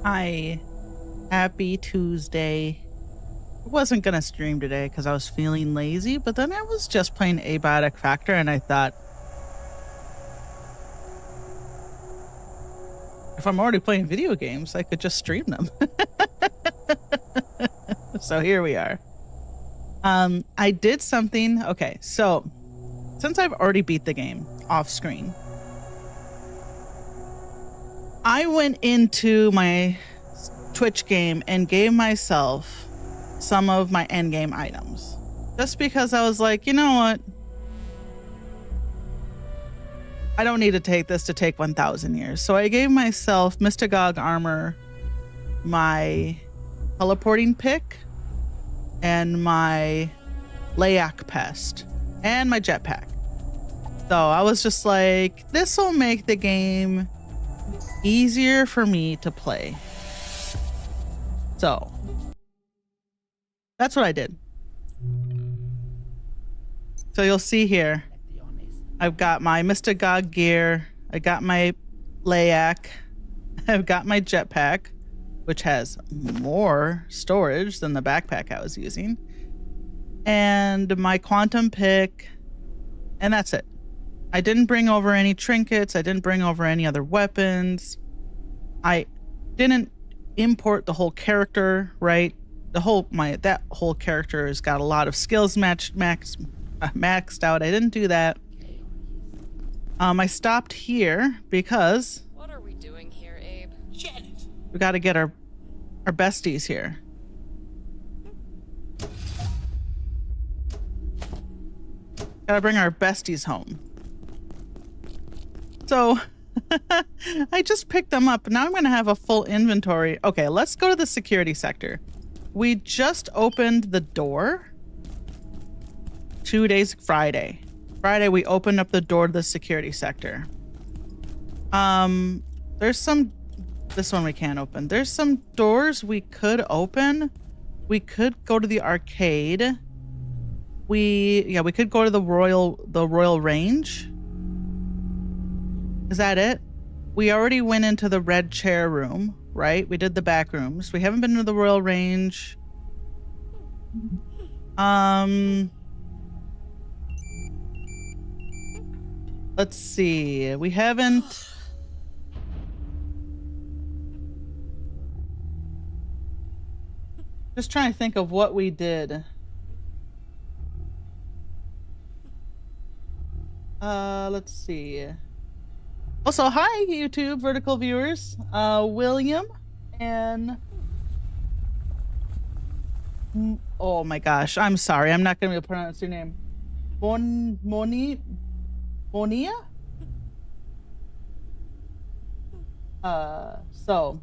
Hi, happy Tuesday. I wasn't gonna stream today because I was feeling lazy, but then I was just playing Abiotic Factor and I thought, if I'm already playing video games, I could just stream them. So here we are. I did something. Okay, so since I've already beat the game off screen, I went into my Twitch game and gave myself some of my endgame items. Just because I was like, you know what? I don't need to take this to take 1,000 years. So I gave myself Mystagogue armor, my teleporting pick, and my Layak pest, and my jetpack. So I was just like, this will make the game easier for me to play. So that's what I did. So you'll see here, I've got my Mystagogue gear, I got my Layak, I've got my jetpack, which has more storage than the backpack I was using, and my quantum pick, and that's it. I didn't bring over any trinkets. I didn't bring over any other weapons. I didn't import the whole character, right? That whole character has got a lot of skills maxed out. I didn't do that. I stopped here because what are we doing here, Abe? Janet. We got to get our besties here. Gotta bring our besties home. So I just picked them up. Now I'm going to have a full inventory. Okay, let's go to the security sector. We just opened the door 2 days, Friday. Friday, we opened up the door to the security sector. There's some, this one we can't open. There's some doors we could open. We could go to the arcade. We could go to the Royal Range. Is that it? We already went into the red chair room, right? We did the back rooms. We haven't been to the Royal Range. Let's see. We haven't. Just trying to think of what we did. Let's see. Also, hi, YouTube vertical viewers. William and... Oh my gosh, I'm sorry. I'm not going to be able to pronounce your name. Monia? So...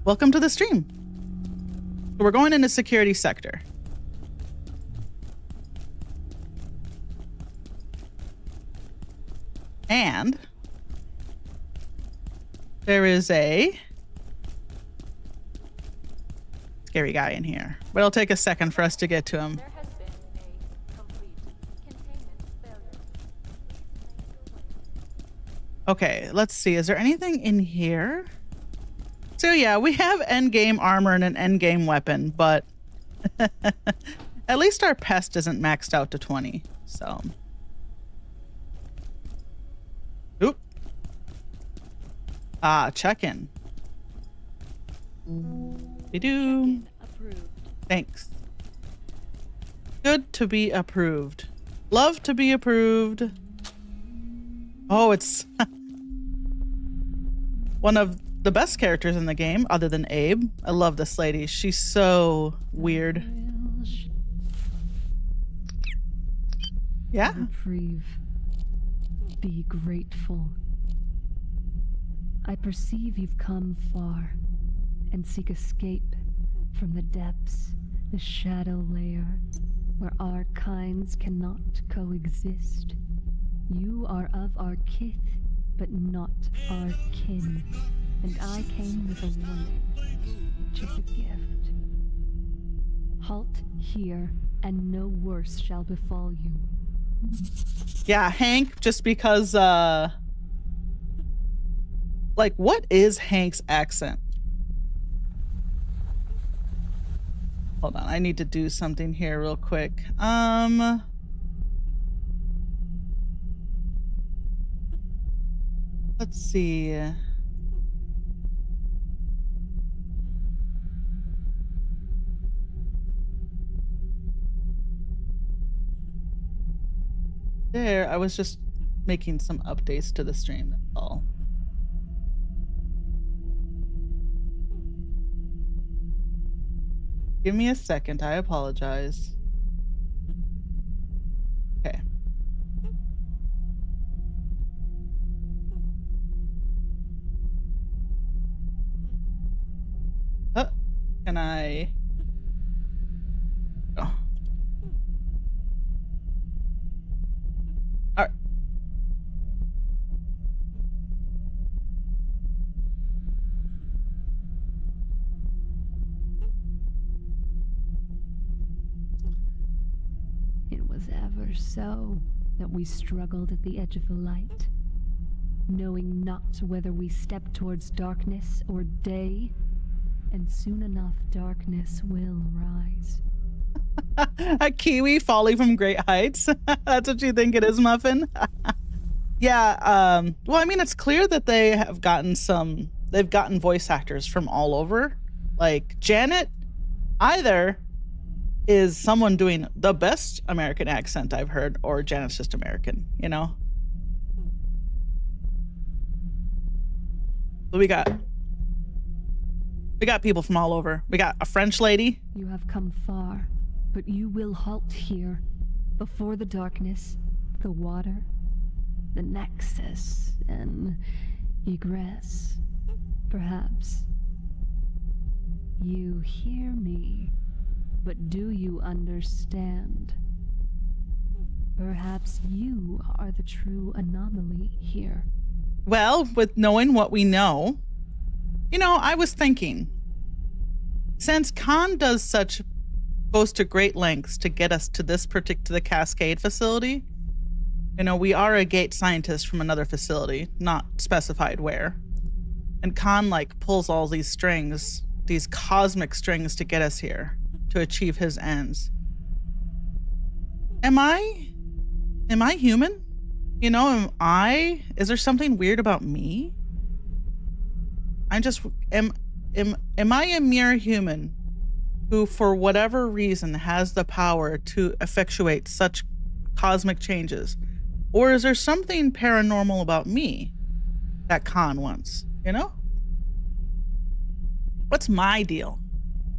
Welcome to the stream. So we're going into security sector. And there is a scary guy in here, but it'll take a second for us to get to him. There has been a complete containment failure. Okay, let's see. Is there anything in here? So yeah, we have endgame armor and an endgame weapon, but at least our pest isn't maxed out to 20, so... Oop. Ah, check-in. We do. Approved. Thanks. Good to be approved. Love to be approved. Oh, it's one of the best characters in the game, other than Abe. I love this lady. She's so weird. Yeah. Reprieve. Be grateful. I perceive you've come far and seek escape from the depths, the shadow layer, where our kinds cannot coexist. You are of our kith, but not our kin. And I came with a warning, which is a gift. Halt here, and no worse shall befall you. Yeah, Hank, just because, like, what is Hank's accent? Hold on, I need to do something here real quick. Let's see. There, I was just making some updates to the stream, that's all. Give me a second, I apologize. Okay. Can I? Oh. All right. It was ever so that we struggled at the edge of the light, knowing not whether we stepped towards darkness or day, and soon enough darkness will rise. A kiwi falling from great heights. That's what you think it is, Muffin? Yeah, well, I mean, it's clear that they've gotten voice actors from all over. Like, Janet either is someone doing the best American accent I've heard, or Janet's just American, you know? But we got people from all over. We got a French lady. You have come far, but you will halt here, before the darkness, the water, the nexus, and egress. Perhaps. You hear me, but do you understand? Perhaps you are the true anomaly here. Well, with knowing what we know, you know, I was thinking, since Khan goes to great lengths to get us to this particular Cascade facility, you know, we are a gate scientist from another facility, not specified where. And Khan, like, pulls all these strings, these cosmic strings to get us here, to achieve his ends. Am I human? You know, is there something weird about me? Am I a mere human who, for whatever reason, has the power to effectuate such cosmic changes? Or is there something paranormal about me that Khan wants, you know? What's my deal?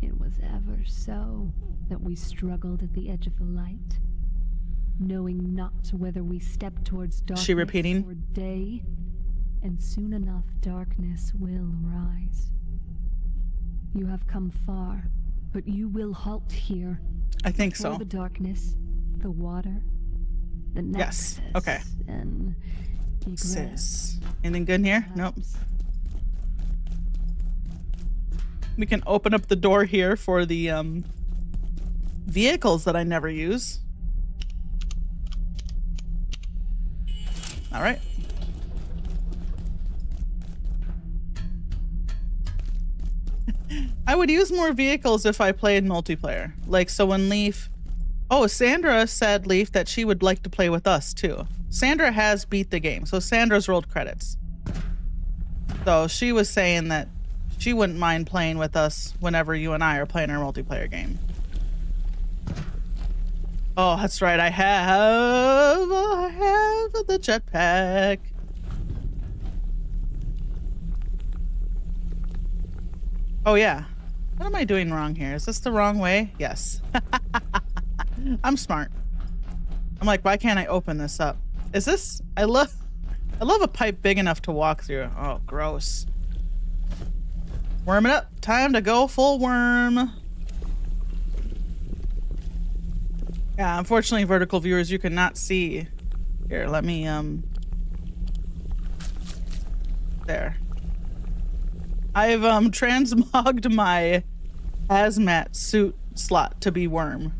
It was ever so that we struggled at the edge of the light, knowing not whether we stepped towards darkness She repeating? or day, and soon enough darkness will rise. You have come far, but you will halt here. I think before so. The darkness, the water, the nexus, Yes. Okay. and egress. Sis. Anything good in here? Nope. We can open up the door here for the vehicles that I never use. All right. I would use more vehicles if I played multiplayer. Like, so when Leaf... Oh, Sandra said, Leaf, that she would like to play with us, too. Sandra has beat the game, so Sandra's rolled credits. So she was saying that she wouldn't mind playing with us whenever you and I are playing our multiplayer game. Oh, that's right. I have the jetpack. Oh yeah. What am I doing wrong here? Is this the wrong way? Yes. I'm smart. I'm like, why can't I open this up? Is this? I love a pipe big enough to walk through. Oh, gross. Worm it up. Time to go full worm. Yeah, unfortunately, vertical viewers, you cannot see. Here, let me, there. I've, transmogged my hazmat suit slot to be worm.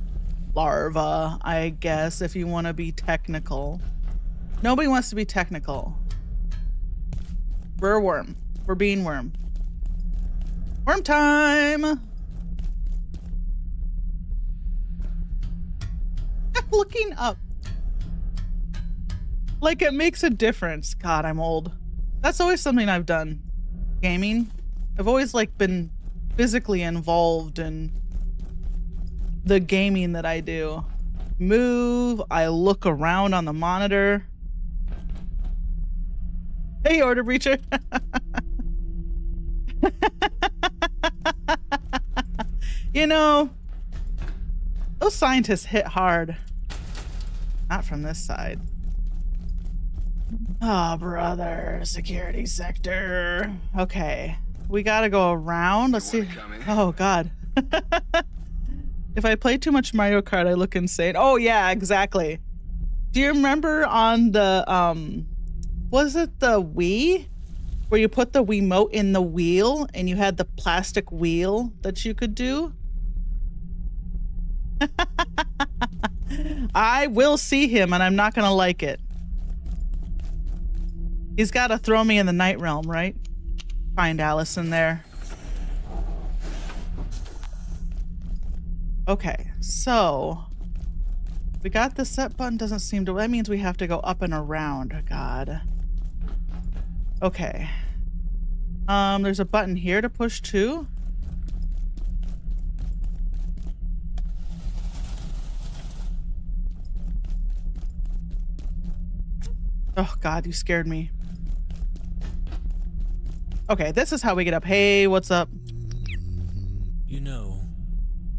Larva, I guess, if you want to be technical. Nobody wants to be technical. We're a worm. We're being worm. Worm time! I'm looking up. Like it makes a difference. God, I'm old. That's always something I've done. Gaming. I've always like been physically involved in the gaming that I do. Move. I look around on the monitor. Hey, Order Breacher. You know, those scientists hit hard. Not from this side. Oh, brother. Security sector. Okay. We gotta go around. Let's see. Oh, God. If I play too much Mario Kart, I look insane. Oh, yeah, exactly. Do you remember on the, was it the Wii? Where you put the Wiimote in the wheel and you had the plastic wheel that you could do? I will see him and I'm not gonna like it. He's gotta throw me in the night realm, right? Find Allison there. Okay, so we got the set button, doesn't seem to, that means we have to go up and around. God. Okay. There's a button here to push too. Oh God, you scared me. Okay, this is how we get up. Hey, what's up? You know,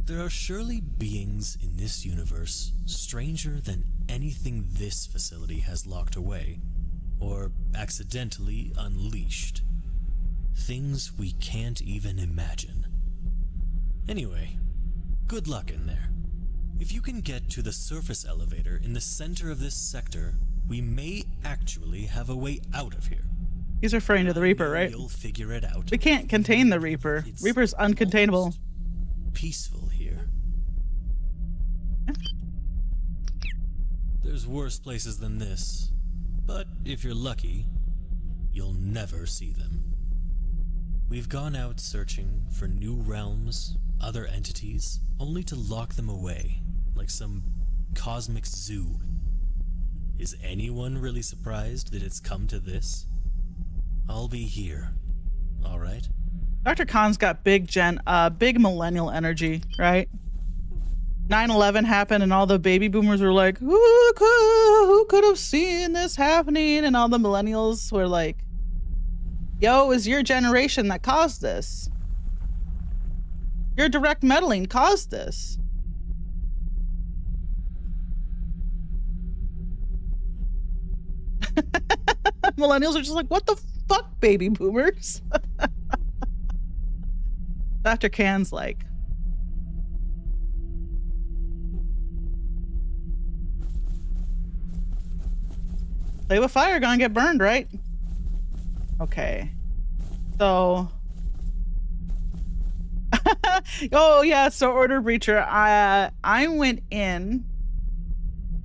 there are surely beings in this universe stranger than anything this facility has locked away, or accidentally unleashed. Things we can't even imagine. Anyway, good luck in there. If you can get to the surface elevator in the center of this sector, we may actually have a way out of here. He's referring to the Reaper, right? You'll figure it out. We can't contain the Reaper. It's Reaper's uncontainable. Peaceful here. There's worse places than this, but if you're lucky, you'll never see them. We've gone out searching for new realms, other entities, only to lock them away, like some cosmic zoo. Is anyone really surprised that it's come to this? I'll be here, all right? Dr. Khan's got big millennial energy, right? 9/11 happened and all the baby boomers were like, who could have seen this happening? And all the millennials were like, yo, it was your generation that caused this. Your direct meddling caused this. Millennials are just like, what the fuck, baby boomers? Dr. Khan's like, play with fire, gonna get burned, right? Okay. So oh yeah, so Order Breacher, I went in,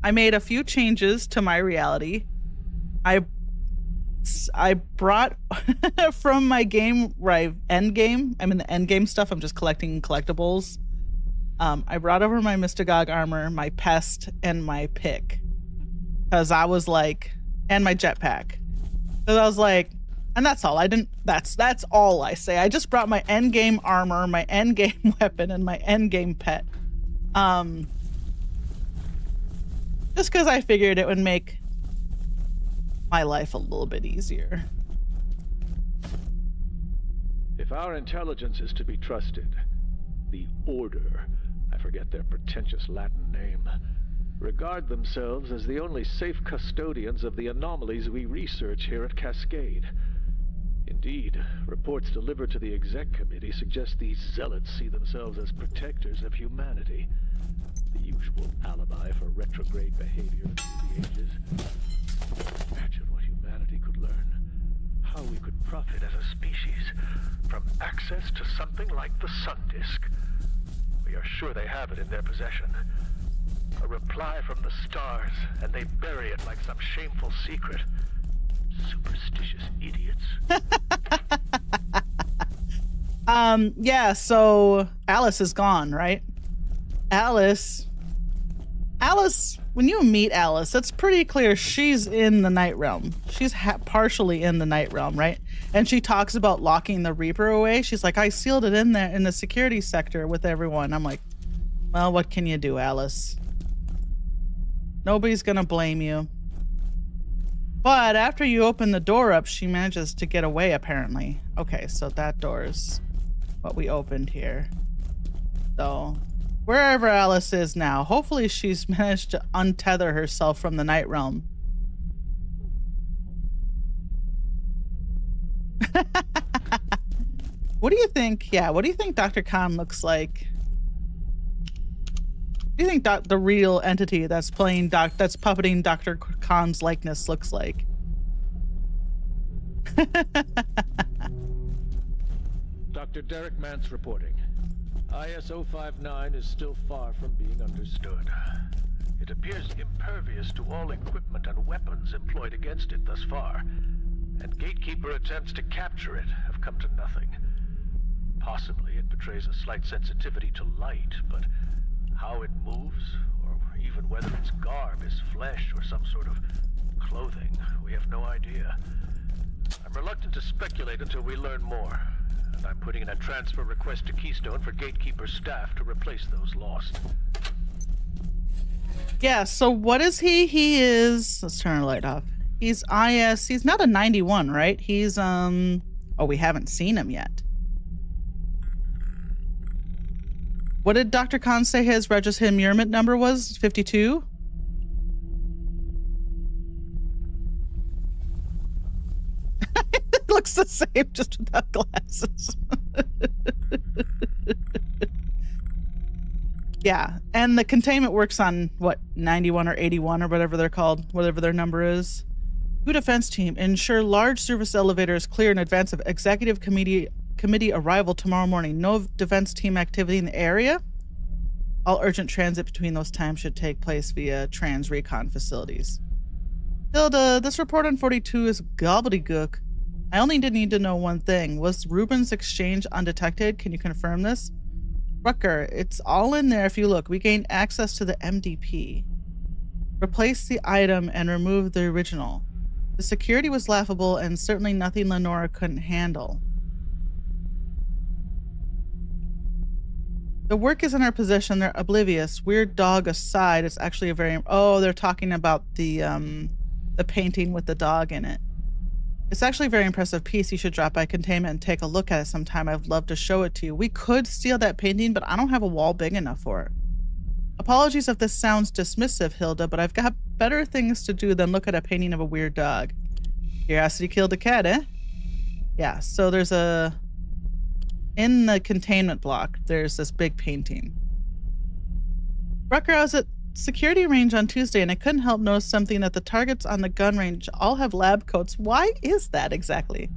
I made a few changes to my reality. I brought from my game where I end game, I'm in the end game stuff, I'm just collecting collectibles. I brought over my Mystagogue armor, my pest, and my pick. Cause I was like, and my jetpack. Cause I was like, and that's all. That's all I say. I just brought my end game armor, my end game weapon, and my end game pet. Just cause I figured it would make my life a little bit easier. If our intelligence is to be trusted, the Order, I forget their pretentious Latin name, regard themselves as the only safe custodians of the anomalies we research here at Cascade. Indeed, reports delivered to the Exec Committee suggest these zealots see themselves as protectors of humanity. The usual alibi for retrograde behavior through the ages. Imagine what humanity could learn. How we could profit as a species from access to something like the Sun Disk. We are sure they have it in their possession. A reply from the stars, and they bury it like some shameful secret. Superstitious idiots. Yeah, so Alice is gone, right? Alice, when you meet Alice, it's pretty clear she's in the Night Realm. She's partially in the Night Realm, right? And she talks about locking the Reaper away. She's like, I sealed it in there in the security sector with everyone. I'm like, well, what can you do, Alice? Nobody's gonna blame you. But after you open the door up, she manages to get away, apparently. Okay, so that door's what we opened here. So, wherever Alice is now, hopefully she's managed to untether herself from the Night Realm. What do you think? Yeah, what do you think Dr. Khan looks like? What do you think the real entity that's that's puppeting Dr. Khan's likeness looks like? Dr. Derek Mance reporting. IS-059 is still far from being understood. It appears impervious to all equipment and weapons employed against it thus far, and Gatekeeper attempts to capture it have come to nothing. Possibly it betrays a slight sensitivity to light, but how it moves, or even whether its garb is flesh or some sort of clothing, we have no idea. I'm reluctant to speculate until we learn more, and I'm putting in a transfer request to Keystone for Gatekeeper staff to replace those lost. Yeah, so what is he? He is, let's turn our light off. He's he's not a 91, right? He's, oh, we haven't seen him yet. What did Dr. Khan say his Regis-Him-Yurmit number was? 52? It looks the same, just without glasses. Yeah, and the containment works on, what, 91 or 81 or whatever they're called, whatever their number is. New defense team, ensure large service elevators clear in advance of executive committee arrival tomorrow morning. No defense team activity in the area. All urgent transit between those times should take place via trans recon facilities. Hilda, this report on 42 is gobbledygook. I only did need to know one thing. Was Ruben's exchange undetected? Can you confirm this? Rucker, it's all in there if you look. We gained access to the MDP. Replace the item and remove the original. The security was laughable and certainly nothing Lenora couldn't handle. The work is in our possession. They're oblivious. Weird dog aside, it's actually a very... Oh, they're talking about the painting with the dog in it. It's actually a very impressive piece. You should drop by containment and take a look at it sometime. I'd love to show it to you. We could steal that painting, but I don't have a wall big enough for it. Apologies if this sounds dismissive, Hilda, but I've got better things to do than look at a painting of a weird dog. Curiosity killed the cat, eh? Yeah, so there's a... In the containment block, there's this big painting. Rucker, I was at security range on Tuesday and I couldn't help notice something that the targets on the gun range all have lab coats. Why is that exactly?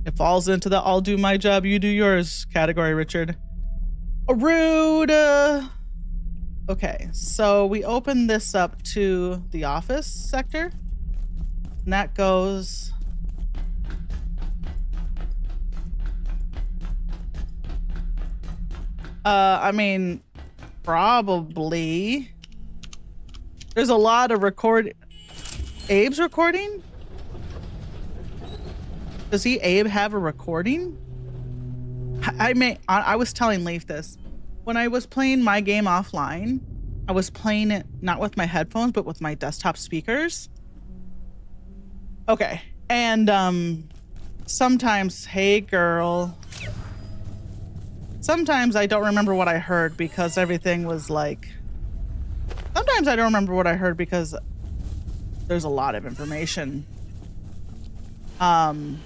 It falls into the I'll do my job, you do yours category, Richard. Rude. Okay, so we open this up to the office sector. And that goes... I mean, probably. There's a lot of Abe's recording? Does Abe have a recording? I was telling Leif this. When I was playing my game offline, I was playing it not with my headphones, but with my desktop speakers. Okay. And, Sometimes, hey girl. Sometimes I don't remember what I heard because everything was like... Sometimes I don't remember what I heard because there's a lot of information. And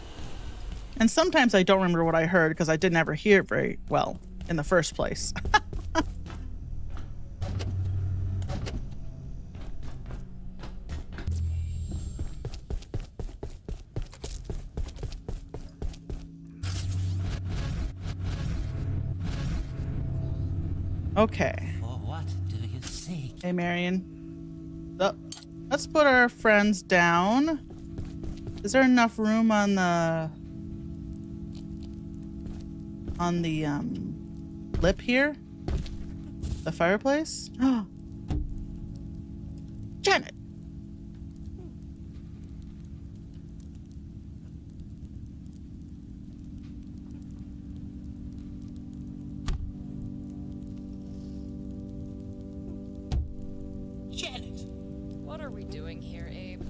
sometimes I don't remember what I heard because I didn't ever hear it very well in the first place. Okay. What do you seek? Hey, Marion. So, let's put our friends down. Is there enough room on the lip here? The fireplace? Oh. Janet. Janet! What are we doing here, Abe?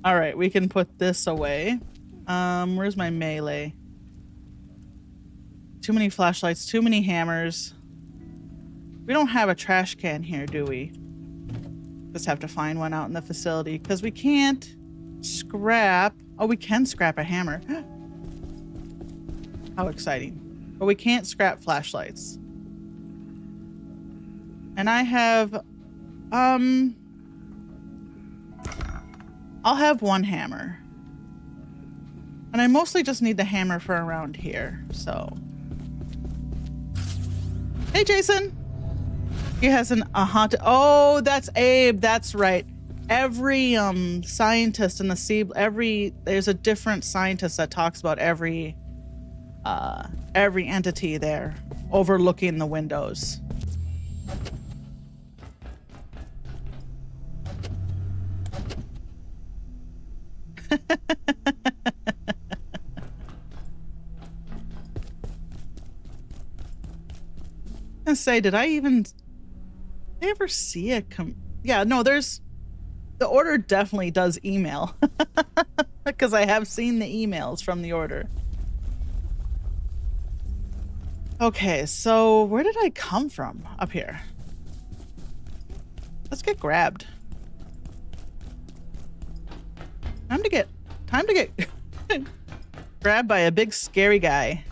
All right, we can put this away. Where's my melee? Too many flashlights, too many hammers. We don't have a trash can here, do we? Just have to find one out in the facility because we can't scrap. Oh, we can scrap a hammer. How exciting. But we can't scrap flashlights. And I have, I'll have one hammer. And I mostly just need the hammer for around here, so. Hey, Jason. He has a haunted, oh, that's Abe, that's right. Every scientist in the sea, there's a different scientist that talks about every entity there overlooking the windows. I say, did I ever see it come? Yeah, no, the order definitely does email because I have seen the emails from the order. Okay, so where did I come from? Up here. Let's get grabbed. Time to get grabbed by a big scary guy.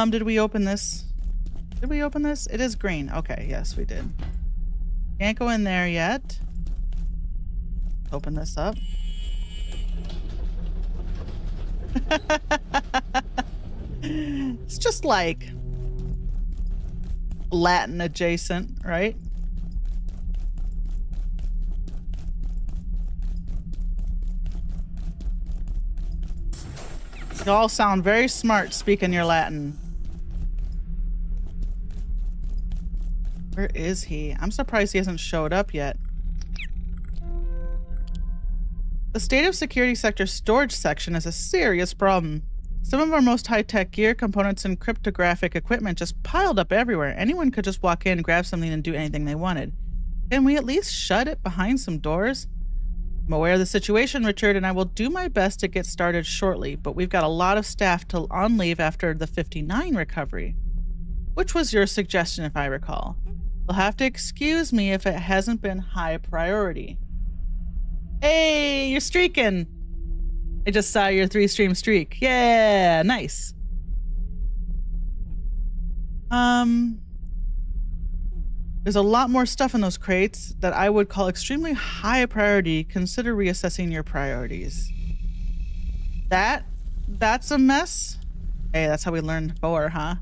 Did we open this? Did we open this? It is green. Okay, yes, we did. Can't go in there yet. Open this up. It's just like Latin adjacent, right? You all sound very smart speaking your Latin. Where is he? I'm surprised he hasn't showed up yet. The state of security sector storage section is a serious problem. Some of our most high-tech gear, components, and cryptographic equipment just piled up everywhere. Anyone could just walk in, grab something, and do anything they wanted. Can we at least shut it behind some doors? I'm aware of the situation, Richard, and I will do my best to get started shortly, but we've got a lot of staff on leave after the 59 recovery, which was your suggestion, if I recall. You'll have to excuse me if it hasn't been high priority. Hey, you're streaking! I just saw your 3-stream streak. Yeah, nice. There's a lot more stuff in those crates that I would call extremely high priority. Consider reassessing your priorities. That's a mess. Hey, that's how we learn Boer, huh?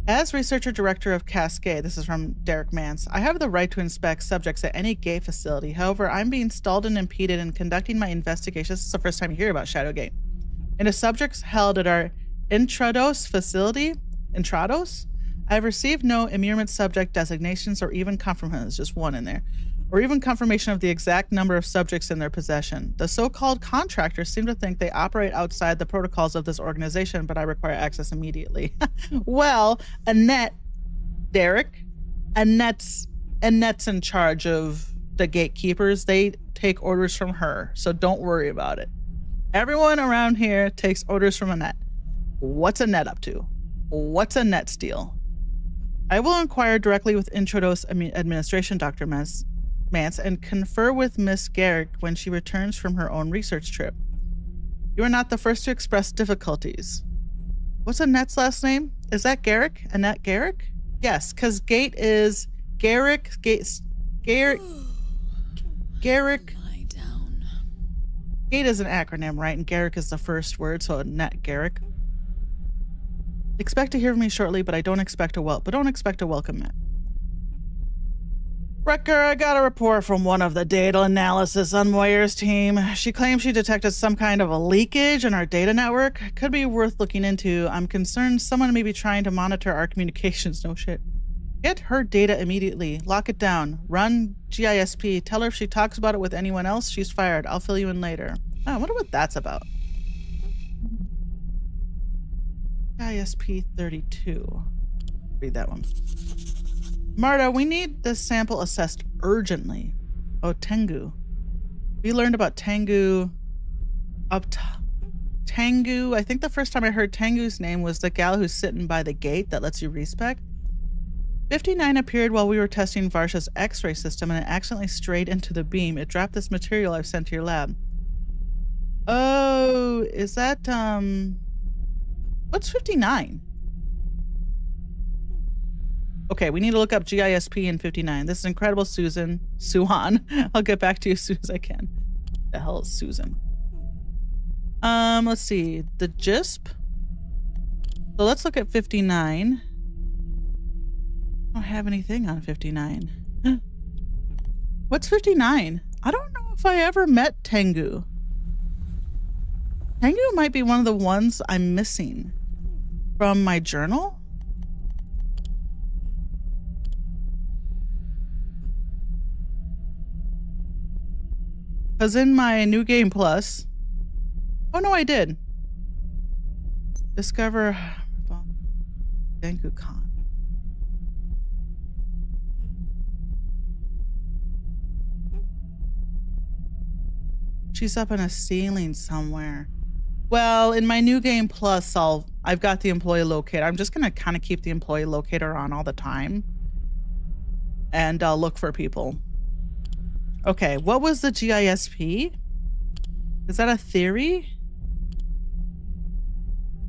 As researcher director of Cascade, this is from Derek Mance, I have the right to inspect subjects at any gate facility. However, I'm being stalled and impeded in conducting my investigation. This is the first time you hear about Shadowgate. And the subjects held at our Intrados facility, I have received no immurement subject designations or even confirmation, there's just one in there, or even confirmation of the exact number of subjects in their possession. The so-called contractors seem to think they operate outside the protocols of this organization, but I require access immediately. Well, Annette, Derek, Annette's Annette's in charge of the gatekeepers. They take orders from her, so don't worry about it. Everyone around here takes orders from Annette. What's Annette up to? What's Annette's deal? I will inquire directly with Introdos Administration, Dr. Mance, and confer with Miss Garrick when she returns from her own research trip. You are not the first to express difficulties. What's Annette's last name? Is that Garrick? Annette Garrick? Yes, because Gate is Garrick. Garrick. Lie down. Gate is an acronym, right? And Garrick is the first word, so Annette Garrick. Expect to hear from me shortly, but don't expect a welcome mat. Wrecker, I got a report from one of the data analysis on Moyer's team. She claims she detected some kind of a leakage in our data network. Could be worth looking into. I'm concerned someone may be trying to monitor our communications. No shit. Get her data immediately. Lock it down. Run GISP. Tell her if she talks about it with anyone else, she's fired. I'll fill you in later. Oh, I wonder what that's about. GISP 32. Read that one. Marta, we need this sample assessed urgently. Oh, Tengu. We learned about Tengu. Tengu. I think the first time I heard Tengu's name was the gal who's sitting by the gate that lets you respec. 59 appeared while we were testing Varsha's X-ray system and it accidentally strayed into the beam. It dropped this material I've sent to your lab. Oh, is that, what's 59? Okay, we need to look up GISP in 59. This is incredible, Susan. Suhan. I'll get back to you as soon as I can. The hell is Susan? Let's see. The GISP. So let's look at 59. I don't have anything on 59. What's 59? I don't know if I ever met Tengu. Tengu might be one of the ones I'm missing from my journal. Because in my New Game Plus... Oh, no, I did. Discover... Denku-kan. She's up in a ceiling somewhere. Well, in my New Game Plus, I've got the employee locator. I'm just going to kind of keep the employee locator on all the time. And I'll look for people. Okay, what was the GISP? Is that a theory?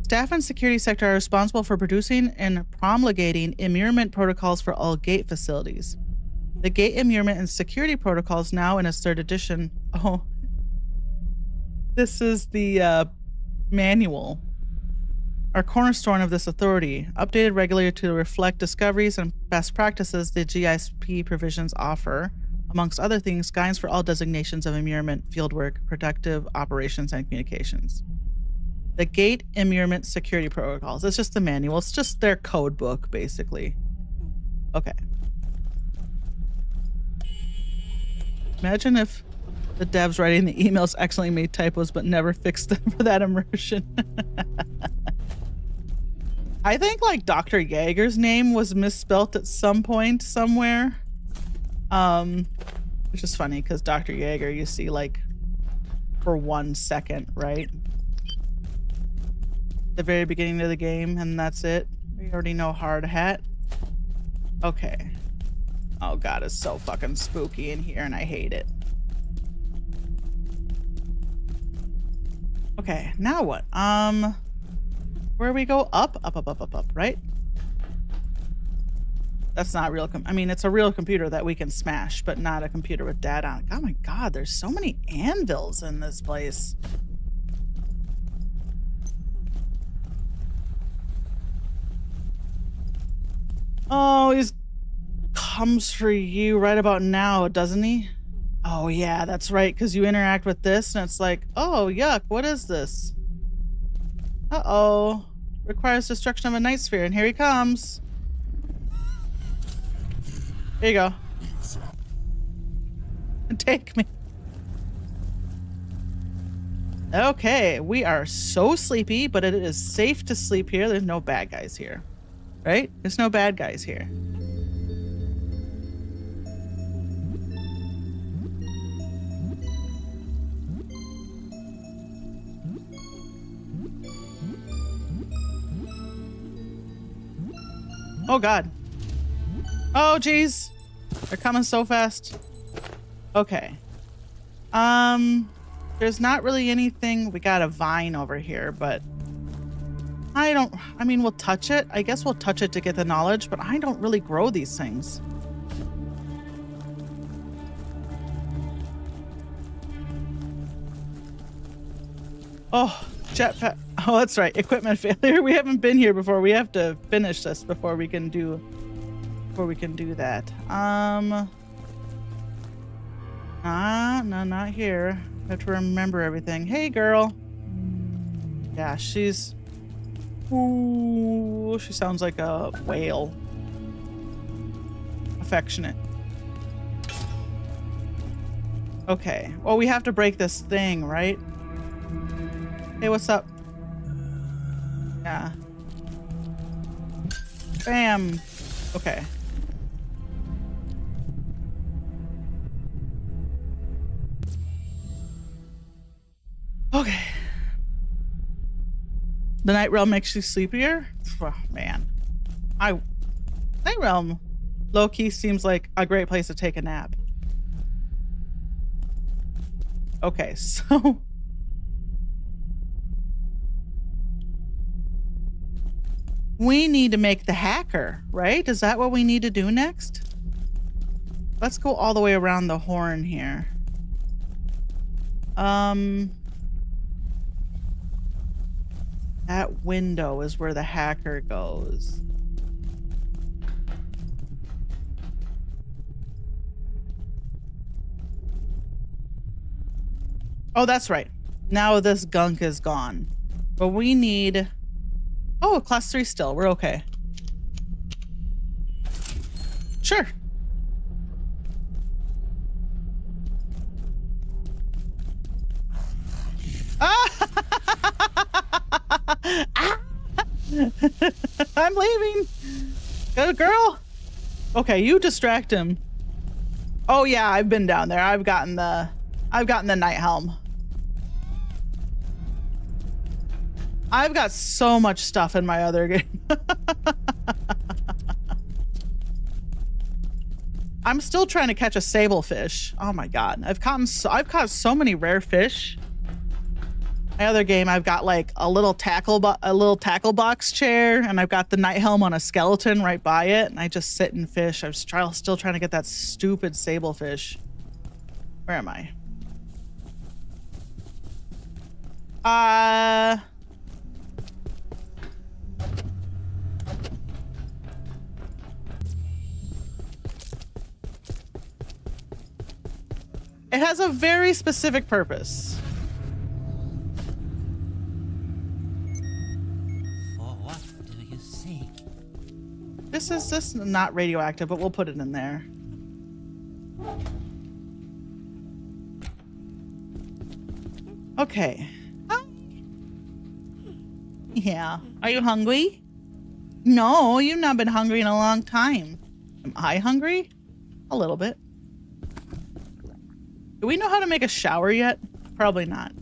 Staff and security sector are responsible for producing and promulgating immurement protocols for all gate facilities. The gate immurement and security protocols now in its 3rd edition. Oh, this is the manual. Our cornerstone of this authority, updated regularly to reflect discoveries and best practices the GISP provisions offer. Amongst other things, guidance for all designations of immurement, fieldwork, productive operations, and communications. The Gate Immurement Security Protocols. It's just the manual. It's just their code book, basically. Okay. Imagine if the devs writing the emails accidentally made typos but never fixed them for that immersion. I think, like, Dr. Jaeger's name was misspelt at some point somewhere. Which is funny because Dr. Jaeger you see like for 1 second, right? The very beginning of the game, and that's it. We already know hard hat. Okay. Oh god, it's so fucking spooky in here and I hate it. Okay, now what? Where we go? Up, right? That's not real. I mean, it's a real computer that we can smash, but not a computer with data on it. Oh my god, there's so many anvils in this place. Oh, he comes for you right about now, doesn't he? Oh yeah, that's right, because you interact with this and it's like, oh yuck, what is this? Uh-oh. Requires destruction of a night sphere, and here he comes. Here you go. Take me. Okay, we are so sleepy, but it is safe to sleep here. There's no bad guys here. Right? There's no bad guys here. Oh God. Oh geez. They're coming so fast. Okay. There's not really anything. We got a vine over here, but I mean, we'll touch it. I guess we'll touch it to get the knowledge, but I don't really grow these things. Oh, jetpack. Oh, that's right. Equipment failure. We haven't been here before. We have to finish this before we can do that. No, not here. I have to remember everything. Hey, girl. Yeah, she's... Ooh, she sounds like a whale. Affectionate. Okay. Well, we have to break this thing, right? Hey, what's up? Yeah. Bam. Okay. Okay. The night realm makes you sleepier? Oh, man. Night realm low-key seems like a great place to take a nap. Okay, so we need to make the hacker, right? Is that what we need to do next? Let's go all the way around the horn here. That window is where the hacker goes. Oh, that's right. Now this gunk is gone. But we need... Oh, class 3 still. We're okay. Sure. Ah! I'm leaving. Good girl. Okay, you distract him. Oh yeah, I've been down there. I've gotten the night helm. I've got so much stuff in my other game. I'm still trying to catch a sablefish. Oh my god, I've caught so many rare fish. My other game, I've got like a little tackle box chair, and I've got the night helm on a skeleton right by it, and I just sit and fish. I'm still trying to get that stupid sablefish. Where am I? It has a very specific purpose. What do you seek? This is not radioactive, but we'll put it in there. Okay. Yeah. Are you hungry? No, you've not been hungry in a long time. Am I hungry? A little bit. Do we know how to make a shower yet? Probably not.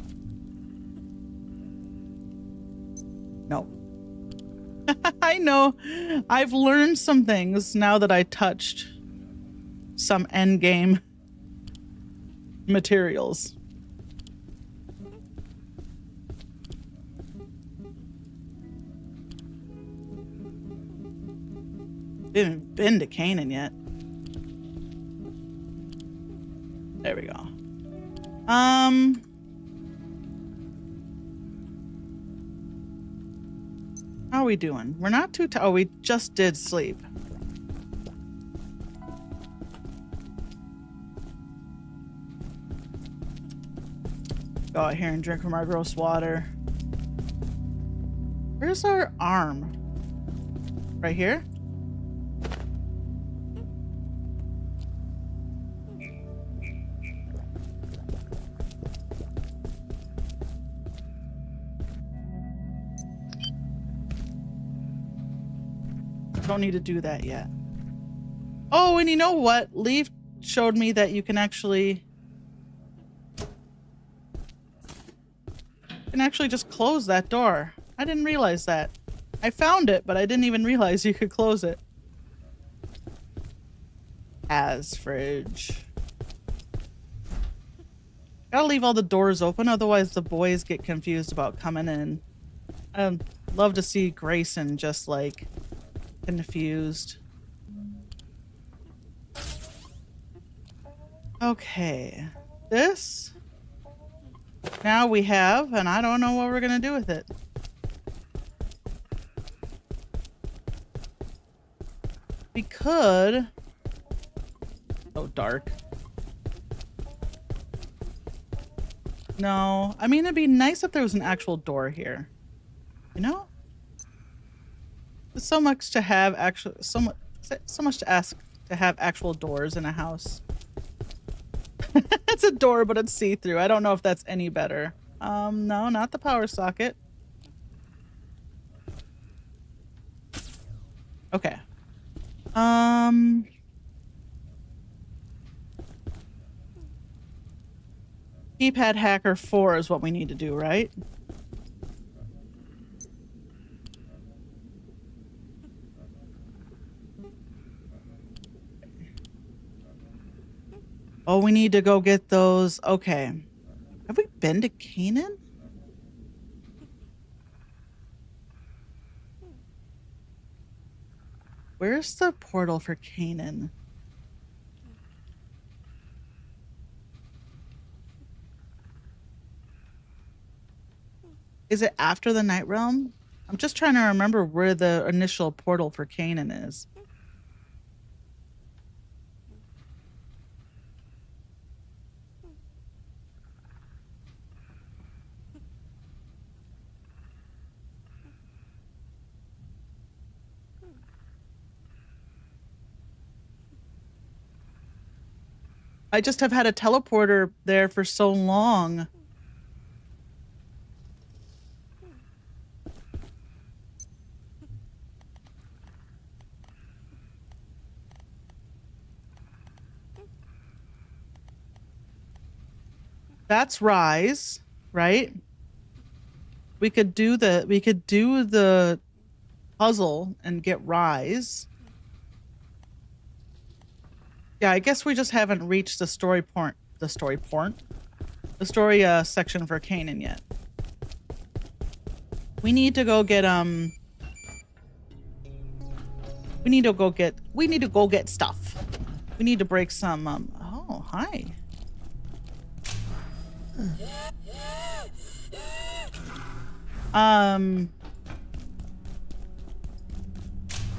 No. I know. I've learned some things now that I touched some endgame materials. Haven't been to Canaan yet. There we go. How are we doing? We're not too tired. Oh, we just did sleep. Go out here and drink from our gross water. Where's our arm? Right here? Don't need to do that yet. Oh, and you know what? Leaf showed me that you can actually just close that door. I didn't realize that. I found it, but I didn't even realize you could close it. has fridge. Gotta leave all the doors open, otherwise the boys get confused about coming in. I'd love to see Grayson just like confused. Okay, this now we have, and I don't know what we're gonna do with it. We could. So dark. No, I mean, it'd be nice if there was an actual door here. You know? There's so much to have actual, so much to ask to have actual doors in a house. It's a door, but it's see-through. I don't know if that's any better. No, not the power socket. Okay. Keypad Hacker 4 is what we need to do, right? Oh, we need to go get those. Okay. Have we been to Canaan? Where's the portal for Canaan? Is it after the Night Realm? I'm just trying to remember where the initial portal for Canaan is. I just have had a teleporter there for so long. That's Rise, right? We could do the puzzle and get Rise. Yeah, I guess we just haven't reached the story section for Canaan yet. We need to go get we need to go get stuff. We need to break some oh, hi.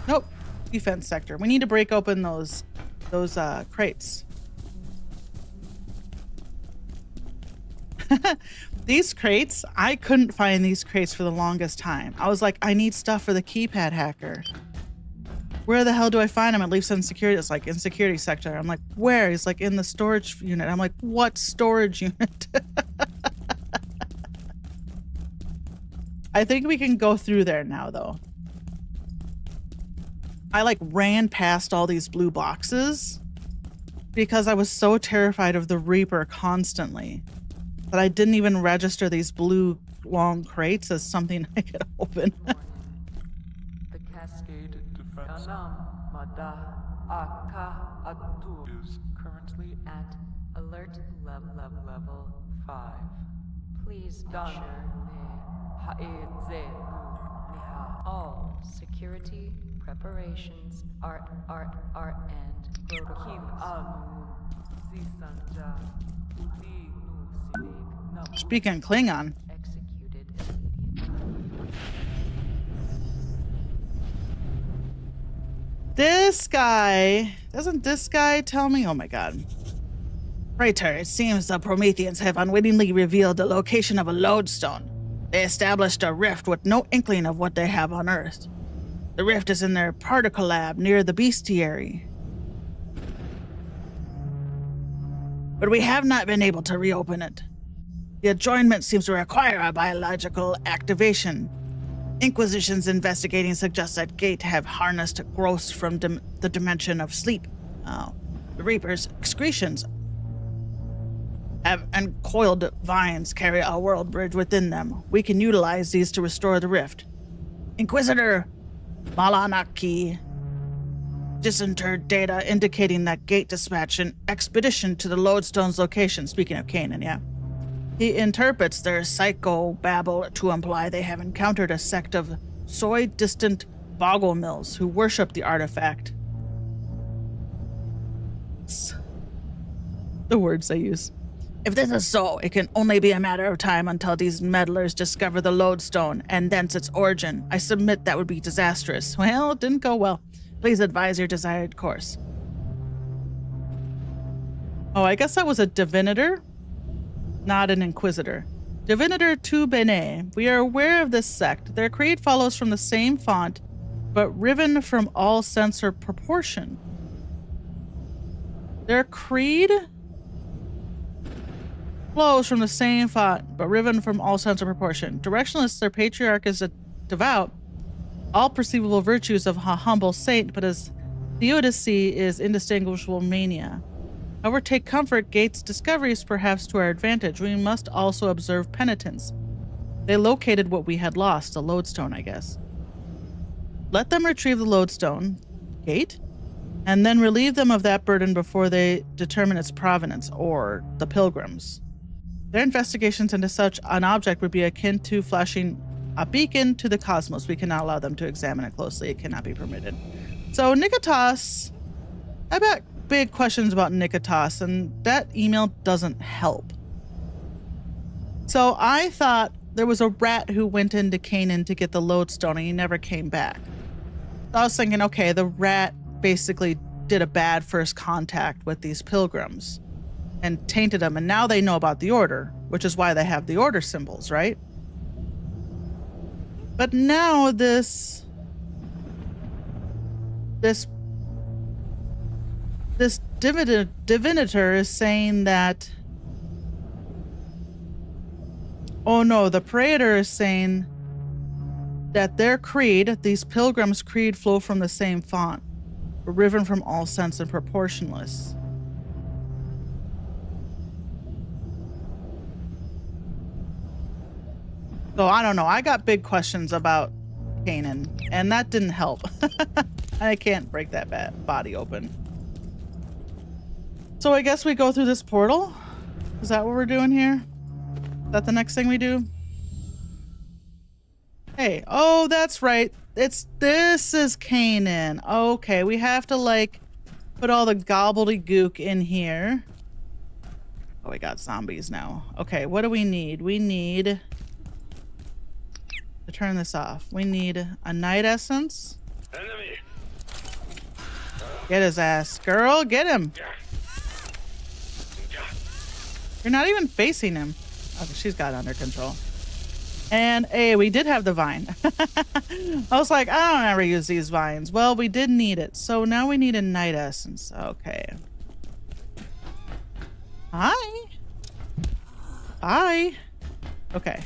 Nope. Defense sector. We need to break open those crates. These crates, I couldn't find these crates for the longest time. I was like, I need stuff for the keypad hacker. Where the hell do I find them? At least in security. It's like in security sector. I'm like, where? He's like in the storage unit. I'm like, what storage unit? I think we can go through there now though. I like ran past all these blue boxes because I was so terrified of the Reaper constantly that I didn't even register these blue long crates as something I could open. The Cascade Defense is currently At alert level 5. Please ensure all security preparations are and Speaking Klingon. executed. This guy, doesn't this guy tell me? Oh my god. Praetor, it seems the Prometheans have unwittingly revealed the location of a lodestone. They established a rift with no inkling of what they have on Earth. The rift is in their particle lab near the bestiary. But we have not been able to reopen it. The adjournment seems to require a biological activation. Inquisitions investigating suggest that gate have harnessed growths from the dimension of sleep. The Reaper's excretions have uncoiled vines carry a world bridge within them. We can utilize these to restore the rift. Inquisitor Malanaki disinterred data indicating that Gate dispatched an expedition to the Lodestone's location. Speaking of Kanan, yeah. He interprets their psychobabble to imply they have encountered a sect of soy-distant boggle mills who worship the artifact. The words they use. If this is so, it can only be a matter of time until these meddlers discover the Lodestone and thence its origin. I submit that would be disastrous. Well, it didn't go well. Please advise your desired course. Oh, I guess that was a divinator, not an inquisitor. Divinator tu bene. We are aware of this sect. Their creed follows from the same font, but riven from all sense or proportion. Their creed flows from the same font, but riven from all sense or proportion. Directionless, their patriarch is a devout, all perceivable virtues of a humble saint, but his theodicy is indistinguishable mania. However, take comfort, Gate's discovery is perhaps to our advantage. We must also observe penitence. They located what we had lost, a lodestone, I guess. Let them retrieve the lodestone, Gate, and then relieve them of that burden before they determine its provenance, or the pilgrims. Their investigations into such an object would be akin to flashing a beacon to the cosmos. We cannot allow them to examine it closely. It cannot be permitted. So Nikitas, I got big questions about Nikitas, and that email doesn't help. So I thought there was a rat who went into Kanan to get the lodestone and he never came back. So I was thinking, okay, the rat basically did a bad first contact with these pilgrims and tainted them, and now they know about the order, which is why they have the order symbols, right? But now this divinator is saying that, oh no, the praetor is saying that their creed, these pilgrims' creed, flow from the same font, riven from all sense and proportionless. So I don't know. I got big questions about Kanan, and that didn't help. I can't break that body open. So I guess we go through this portal. Is that what we're doing here? Is that the next thing we do? Hey, oh, that's right. This is Kanan. Okay, we have to like put all the gobbledygook in here. Oh, we got zombies now. Okay, what do we need? We need to turn this off. We need a night essence. Enemy. Get his ass, girl. Get him. You're not even facing him. Okay, she's got it under control. And hey, we did have the vine. I was like, I don't ever use these vines. Well, we did need it. So now we need a night essence. Okay. Hi. Bye. Okay.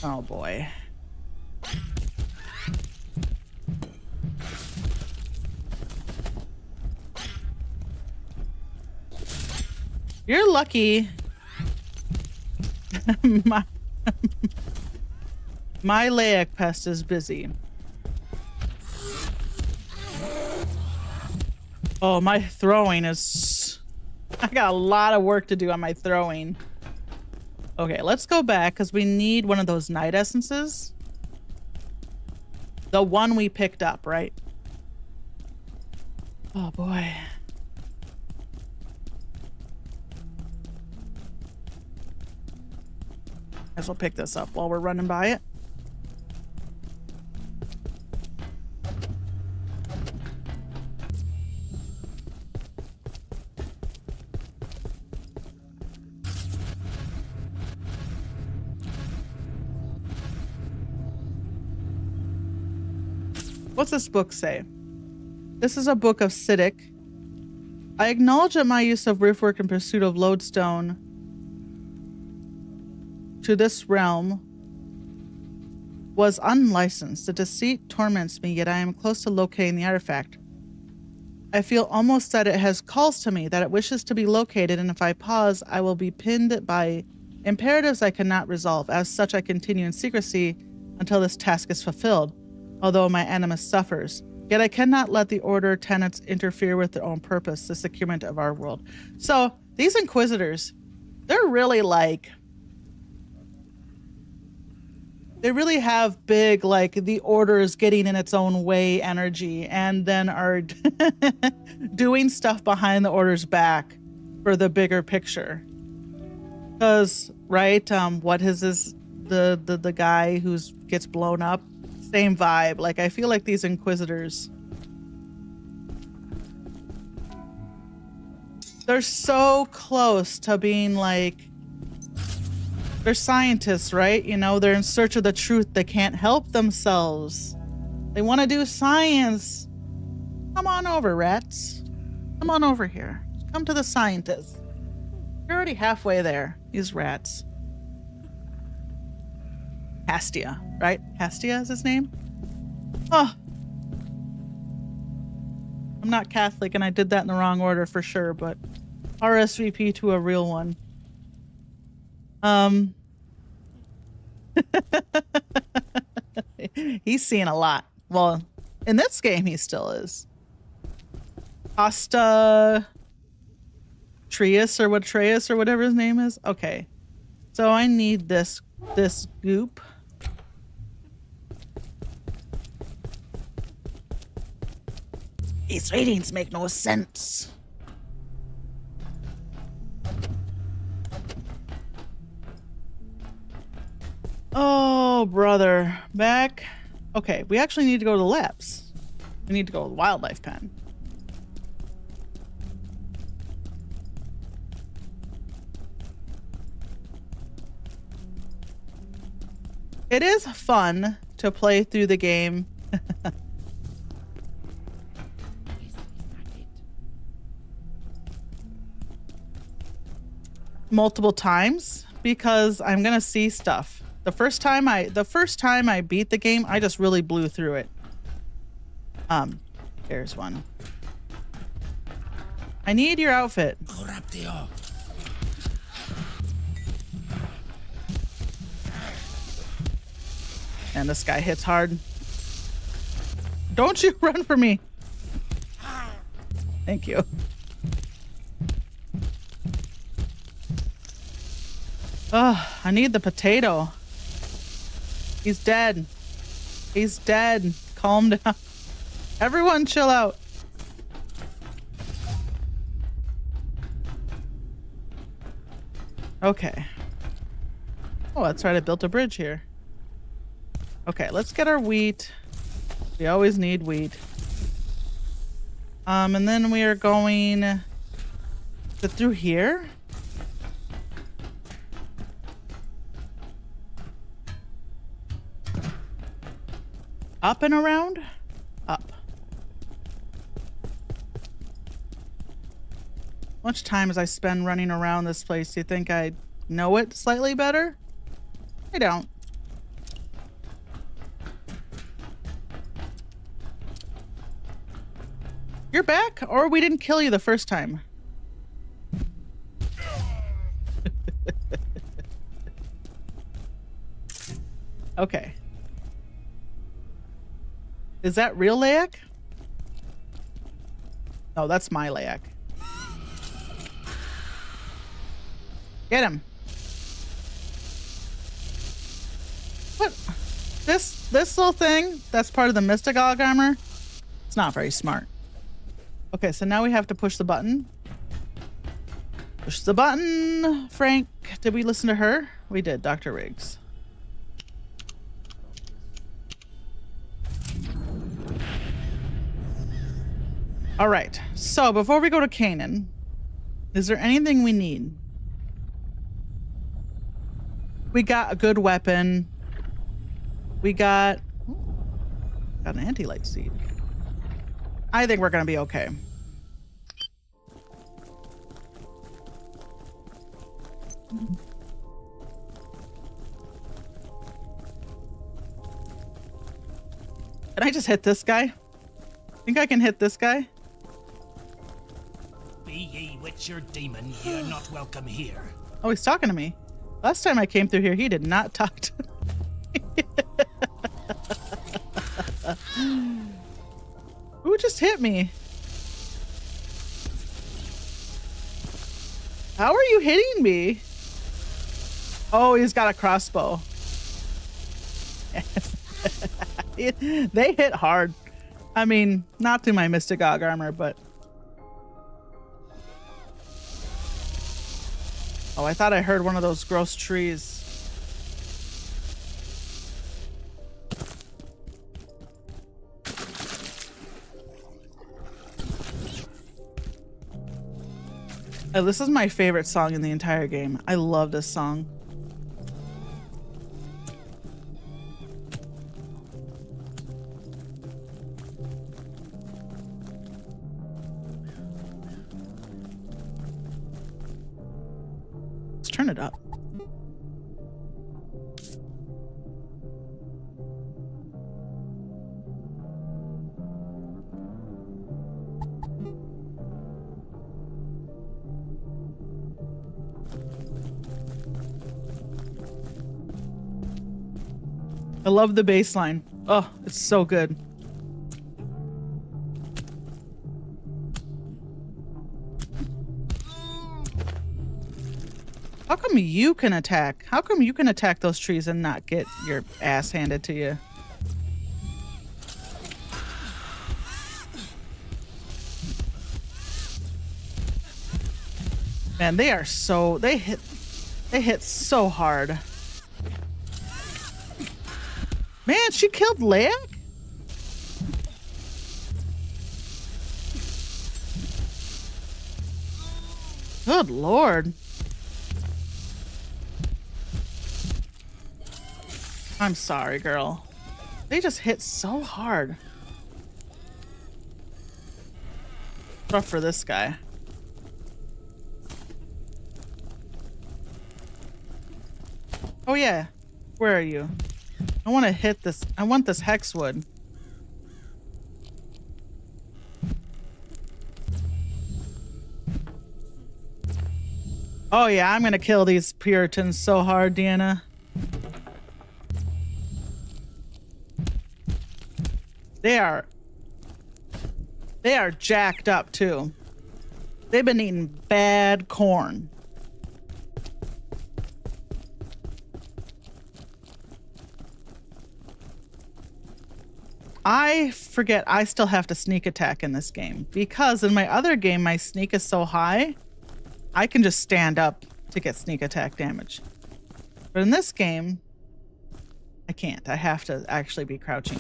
Oh boy. You're lucky. my Laic pest is busy. Oh, my throwing is... I got a lot of work to do on my throwing. Okay, let's go back because we need one of those night essences. The one we picked up, right? Oh boy. Guess we'll pick this up while we're running by it. What's this book say? This is a book of Siddiq. I acknowledge that my use of riftwork in pursuit of lodestone to this realm was unlicensed. The deceit torments me, yet I am close to locating the artifact. I feel almost that it has calls to me, that it wishes to be located, and if I pause, I will be pinned by Imperatives I cannot resolve. As such, I continue in secrecy until this task is fulfilled, although my animus suffers. Yet I cannot let the Order tenets interfere with their own purpose, the securement of our world. So, these Inquisitors, they're really like... They really have big, like, the Order is getting in its own way energy, and then are doing stuff behind the Order's back for the bigger picture. Because, right, what is this, the guy who gets blown up? Same vibe. Like, I feel like these Inquisitors, they're so close to being like, they're scientists, right? You know, they're in search of the truth. They can't help themselves. They want to do science. Come on over, rats. Come on over here. Come to the scientists. You're already halfway there, these rats. Hastia, right? Hastia is his name? Oh. I'm not Catholic and I did that in the wrong order for sure, but RSVP to a real one. He's seen a lot. Well, in this game he still is. Costa Trius or whatever his name is. Okay. So I need this goop. These readings make no sense. Oh, brother. Back. Okay, we actually need to go to the labs. We need to go to the wildlife pen. It is fun to play through the game. Multiple times because I'm gonna see stuff. The first time I beat the game, I just really blew through it. There's one. I need your outfit. And this guy hits hard. Don't you run for me. Thank you. Oh, I need the potato. He's dead. He's dead. Calm down. Everyone chill out. Okay. Oh, that's right. I built a bridge here. Okay, let's get our wheat. We always need wheat. And then we are going... Is it through here? Up and around? Up. How much time as I spend running around this place? Do you think I know it slightly better? I don't. You're back? Or we didn't kill you the first time? Okay. Is that real Layak? No, that's my Layak. Get him. What? This little thing that's part of the Mystigog armor? It's not very smart. Okay, so now we have to push the button. Push the button. Frank, did we listen to her? We did, Dr. Riggs. All right, so before we go to Canaan, is there anything we need? We got a good weapon. We got an anti-light seed. I think we're gonna be okay. Can I just hit this guy? Think I can hit this guy? Be ye witch or demon, you're not welcome here. Oh, he's talking to me. Last time I came through here, he did not talk to me. Who just hit me? How are you hitting me? Oh, he's got a crossbow. They hit hard. I mean, not to my Mystigog armor, but... Oh, I thought I heard one of those gross trees. Oh, this is my favorite song in the entire game. I love this song. Let's turn it up. I love the bass line. Oh, it's so good. How come you can attack? How come you can attack those trees and not get your ass handed to you? Man, they are so... They hit so hard. Man, she killed Leia? Good Lord. I'm sorry, girl. They just hit so hard. Rough for this guy. Oh yeah. Where are you? I want to hit this. I want this hexwood. Oh yeah, I'm gonna kill these Puritans so hard, Deanna. They are jacked up too. They've been eating bad corn. I forget I still have to sneak attack in this game because in my other game, my sneak is so high, I can just stand up to get sneak attack damage. But in this game, I can't. I have to actually be crouching.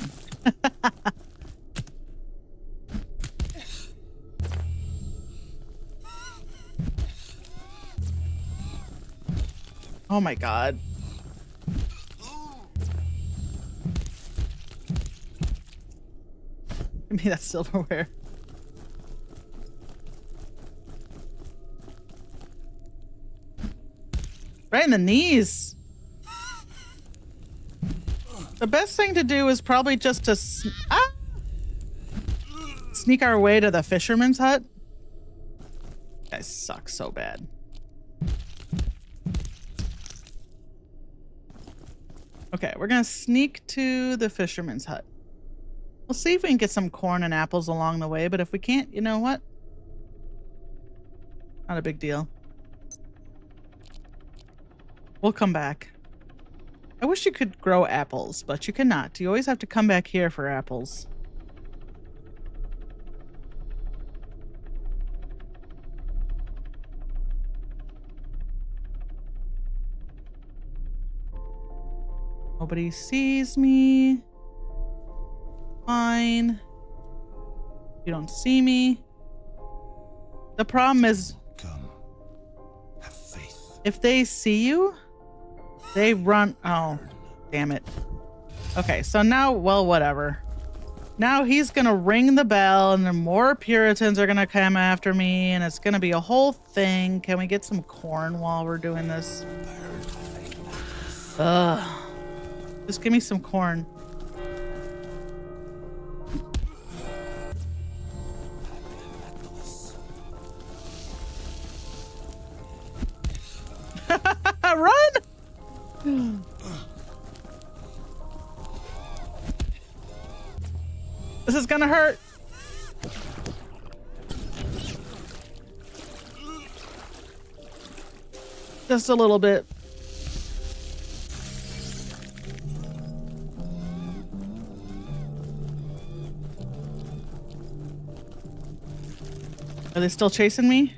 Oh my God. Give me that silverware. Right in the knees. The best thing to do is probably just to sneak our way to the fisherman's hut. You guys suck so bad. Okay, we're gonna sneak to the fisherman's hut. We'll see if we can get some corn and apples along the way, but if we can't, you know what? Not a big deal. We'll come back. I wish you could grow apples, but you cannot. You always have to come back here for apples. Nobody sees me. Fine. You don't see me. The problem is, Come. Have faith. if they see you, they run. Oh, damn it. Okay, so now, well, whatever. Now he's gonna ring the bell and then more Puritans are gonna come after me and it's gonna be a whole thing. Can we get some corn while we're doing this? Ugh. Just give me some corn. Run! This is gonna hurt. Just a little bit. Are they still chasing me?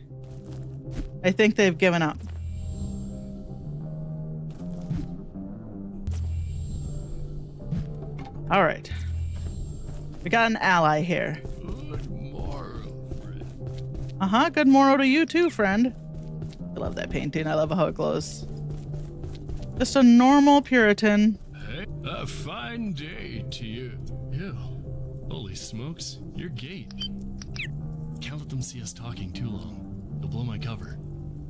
I think they've given up. All right. We got an ally here. Good morrow, friend. Uh-huh. Good morrow to you too, friend. I love that painting. I love how it glows. Just a normal Puritan. Hey, a fine day to you. Ew. Holy smokes, your gate. Can't let them see us talking too long. They'll blow my cover.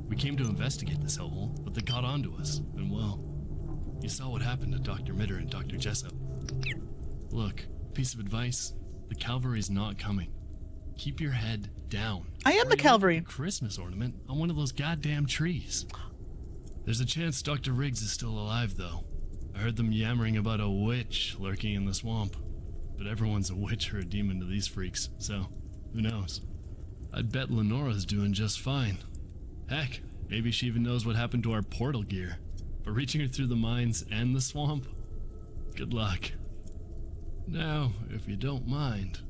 We came to investigate this hellhole, but they caught on to us, and well, you saw what happened to Dr. Mitter and Dr. Jessup. Look, piece of advice, the cavalry's not coming. Keep your head down. I am the cavalry. Christmas ornament on one of those goddamn trees. There's a chance Dr. Riggs is still alive, though. I heard them yammering about a witch lurking in the swamp. But everyone's a witch or a demon to these freaks, so who knows? I'd bet Lenora's doing just fine. Heck, maybe she even knows what happened to our portal gear. But reaching her through the mines and the swamp? Good luck. Now, if you don't mind,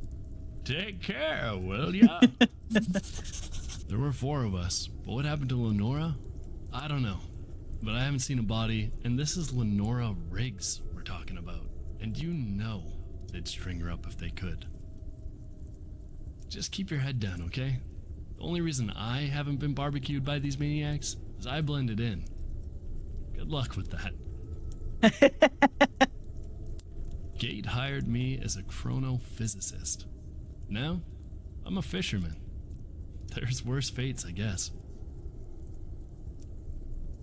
take care, will ya? There were 4 of us, but what happened to Lenora? I don't know. But I haven't seen a body, and this is Lenora Riggs we're talking about. And you know they'd string her up if they could. Just keep your head down, okay? The only reason I haven't been barbecued by these maniacs is I blended in. Good luck with that. Gate hired me as a chronophysicist. Now, I'm a fisherman. There's worse fates, I guess.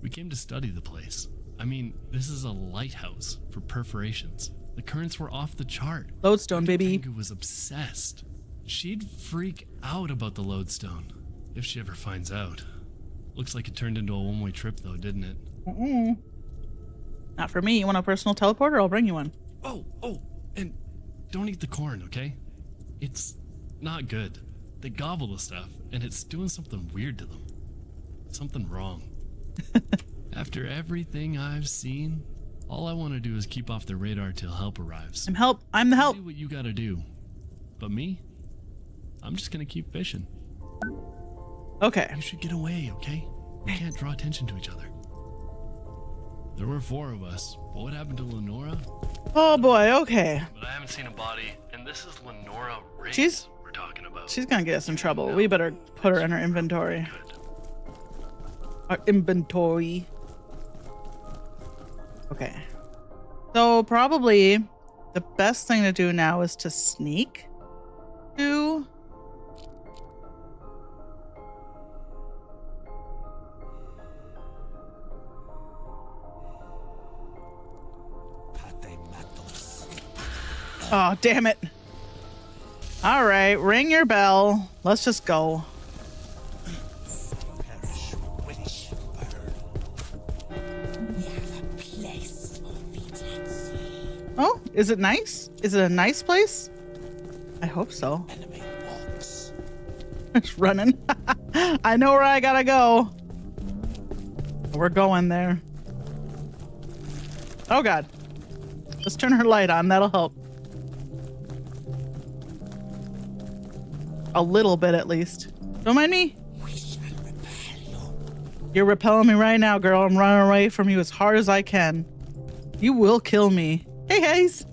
We came to study the place. I mean, this is a lighthouse for perforations. The currents were off the chart. Lodestone, baby. Tengu was obsessed. She'd freak out about the lodestone, if she ever finds out. Looks like it turned into a one-way trip, though, didn't it? Not for me. You want a personal teleporter? I'll bring you one. Oh, and don't eat the corn, okay? It's not good. They gobble the stuff, and it's doing something weird to them. Something wrong. After everything I've seen, all I want to do is keep off their radar till help arrives. I'm the help. Do what you gotta do. But me? I'm just gonna keep fishing. Okay. You should get away, okay? We can't draw attention to each other. There were 4 of us, but what happened to Lenora? Oh boy, okay. But I haven't seen a body, and this is Lenora Riggs we're talking about. She's gonna get us in trouble. We better put her in our inventory. Our inventory. Okay. So probably the best thing to do now is to sneak to... Oh, damn it. All right, ring your bell. Let's just go. Perish, witch bird. We have a place for Vitancy. Oh, is it nice? Is it a nice place? I hope so. Enemy walks. It's running. I know where I gotta go. We're going there. Oh, God. Let's turn her light on. That'll help. A little bit, at least. Don't mind me. We shall repel you. You're repelling me right now, girl. I'm running away from you as hard as I can. You will kill me. Hey, Hayes.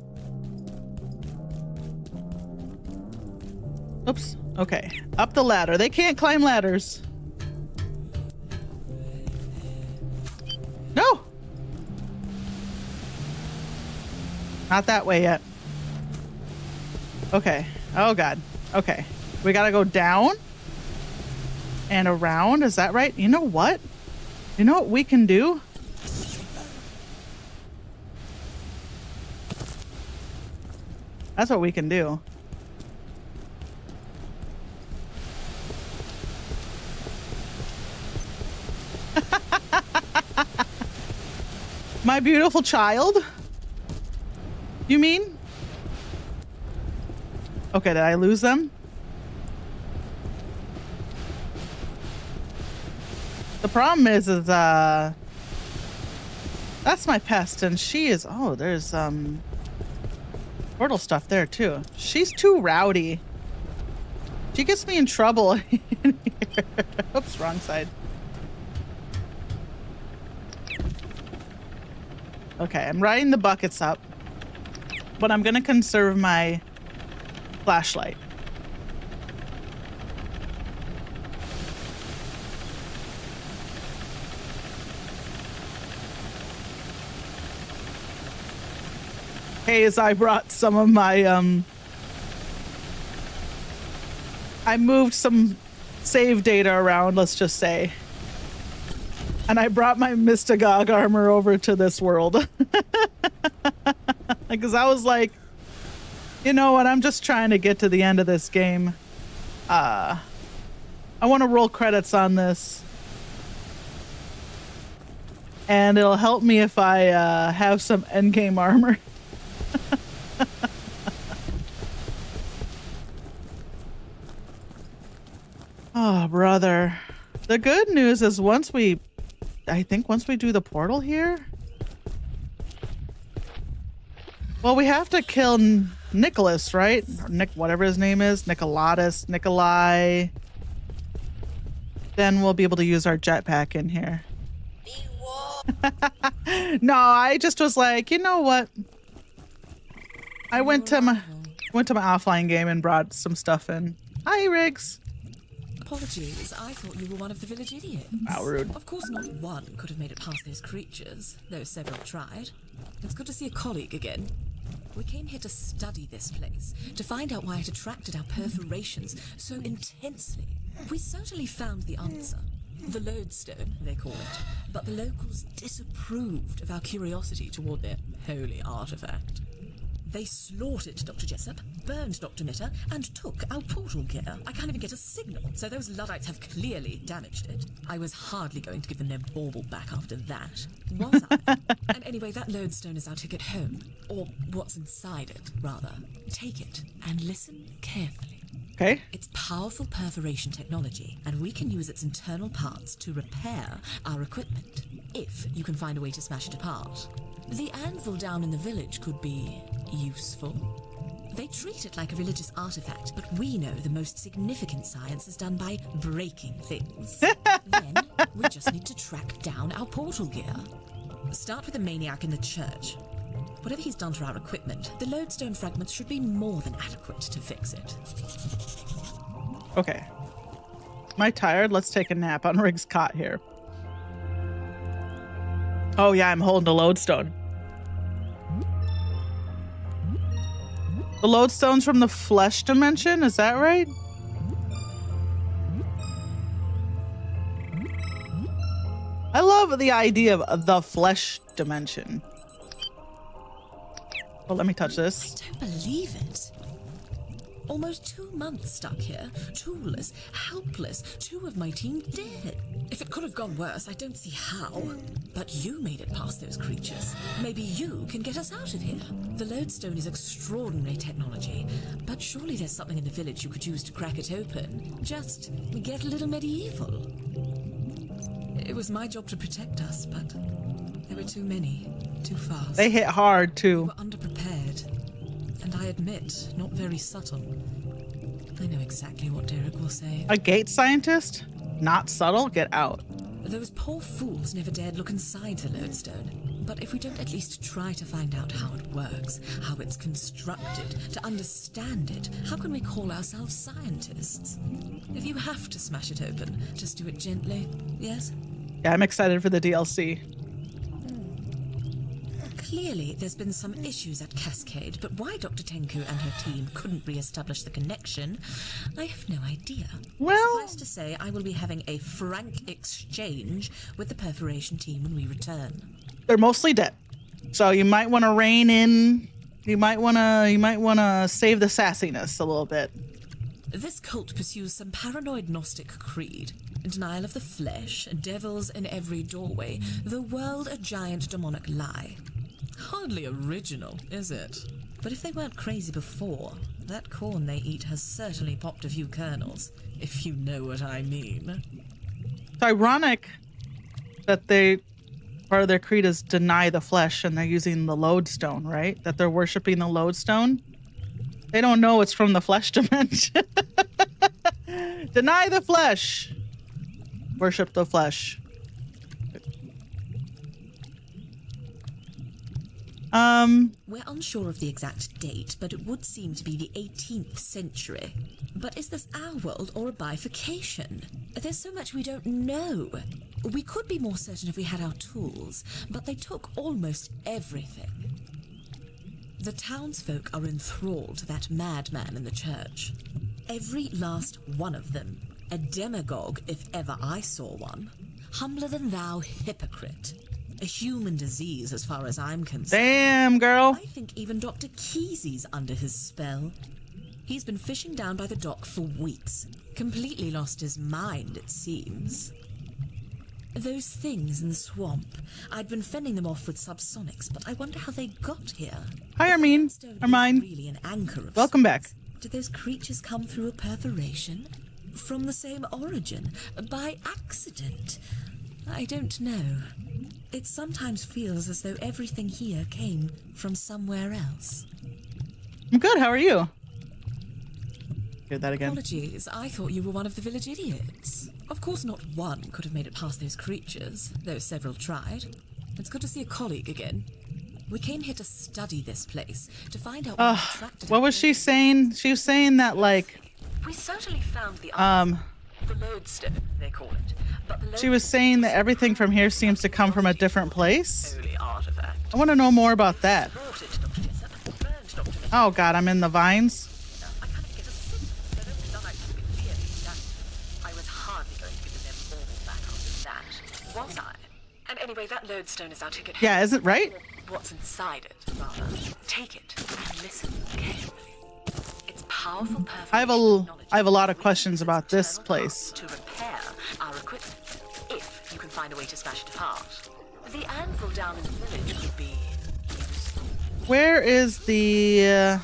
Oops. Okay. Up the ladder. They can't climb ladders. No. Not that way yet. Okay. Oh, God. Okay. We gotta go down and around. Is that right? You know what? You know what we can do? That's what we can do. My beautiful child? You mean? Okay, did I lose them? The problem is that's my pest, and she is, oh, there's portal stuff there too. She's too rowdy. She gets me in trouble in here. Oops, wrong side. Okay, I'm riding the buckets up, but I'm gonna conserve my flashlight. Hayes, I brought some of my I moved some save data around, let's just say. And I brought my Mystagog armor over to this world. Because I was like, you know what, I'm just trying to get to the end of this game. I want to roll credits on this. And it'll help me if I have some endgame armor. Oh, brother. The good news is I think once we do the portal here, well, we have to kill Nicholas, right? Or Nick, whatever his name is, Nikolai. Then we'll be able to use our jetpack in here. No, I just was like, you know what? I went to my offline game and brought some stuff in. Hi, Riggs. Apologies, I thought you were one of the village idiots. How rude. Of course not one could have made it past those creatures, though several tried. It's good to see a colleague again. We came here to study this place, to find out why it attracted our perforations so intensely. We certainly found the answer. The lodestone, they call it. But the locals disapproved of our curiosity toward their holy artifact. They slaughtered Dr. Jessup, burned Dr. Mitter, and took our portal gear. I can't even get a signal, so those Luddites have clearly damaged it. I was hardly going to give them their bauble back after that, was I? And anyway, that lodestone is our ticket home. Or what's inside it, rather. Take it, and listen carefully. Okay. It's powerful perforation technology, and we can use its internal parts to repair our equipment, if you can find a way to smash it apart. The anvil down in the village could be useful. They treat it like a religious artifact, but we know the most significant science is done by breaking things. Then we just need to track down our portal gear. Start with the maniac in the church. Whatever he's done to our equipment, the lodestone fragments should be more than adequate to fix it. Okay. Am I tired? Let's take a nap on Rig's cot here. Oh yeah, I'm holding the lodestone. The lodestone's from the flesh dimension, is that right? I love the idea of the flesh dimension. Well, let me touch this. I don't believe it. Almost 2 months stuck here, toolless, helpless, 2 of my team dead. If it could have gone worse, I don't see how. But you made it past those creatures. Maybe you can get us out of here. The lodestone is extraordinary technology, but surely there's something in the village you could use to crack it open. Just get a little medieval. It was my job to protect us, but there were too many, too fast. They hit hard, We too. were underprepared. And I admit, not very subtle. I know exactly what Derek will say. A gate scientist? Not subtle? Get out. Those poor fools never dared look inside the lodestone. But if we don't at least try to find out how it works, how it's constructed, to understand it, how can we call ourselves scientists? If you have to smash it open, just do it gently, yes? Yeah, I'm excited for the DLC. Clearly, there's been some issues at Cascade, but why Dr. Tenku and her team couldn't re-establish the connection, I have no idea. Well, Suffice to say, I will be having a frank exchange with the perforation team when we return. they're mostly dead. So you might want to rein in. You might want to save the sassiness a little bit. This cult pursues some paranoid Gnostic creed. Denial of the flesh, devils in every doorway, the world a giant demonic lie. Hardly original, is it? But if they weren't crazy before, that corn they eat has certainly popped a few kernels, if you know what I mean. It's ironic that part of their creed is deny the flesh, and they're using the lodestone, right? That they're worshiping the lodestone. They don't know it's from the flesh dimension. Deny the flesh. Worship the flesh. We're unsure of the exact date, but it would seem to be the 18th century. But is this our world or a bifurcation? There's so much we don't know. We could be more certain if we had our tools, but they took almost everything. The townsfolk are enthralled to that madman in the church. Every last one of them. A demagogue, if ever I saw one. Humbler than thou, hypocrite. A human disease as far as I'm concerned. Damn, girl. I think even Dr. Kesey's under his spell. He's been fishing down by the dock for weeks. Completely lost his mind, it seems. Those things in the swamp, I'd been fending them off with subsonics, but I wonder how they got here. Hi, Armin. Armine. Really an anchor of Welcome back. sorts. Did those creatures come through a perforation? From the same origin? By accident? I don't know. It sometimes feels as though everything here came from somewhere else. I'm good. How are you? Hear that again. Apologies, I thought you were one of the village idiots. Of course not one could have made it past those creatures, though several tried. It's good to see a colleague again. We came here to study this place, to find out what attracted What was she saying? She was saying that, like, We certainly found the the lodestone, they call it. But the she was saying that everything from here seems to come from a different place. holy artifact. I want to know more about that. Brought it to Dr. Jessup and burned Dr. Jessup. Oh God, I'm in the vines. I can't get a sip. They don't lie to be clearly done. I was hardly going to give them all back after that, was I? And anyway, that lodestone is our ticket. Yeah, is it right? What's inside it, rather. Take it and listen carefully. It's powerful, perfect. I have a lot of questions about this place. To repair our equipment, if you can find a way to smash it apart. The anvil down in the village could be useful. Where is the?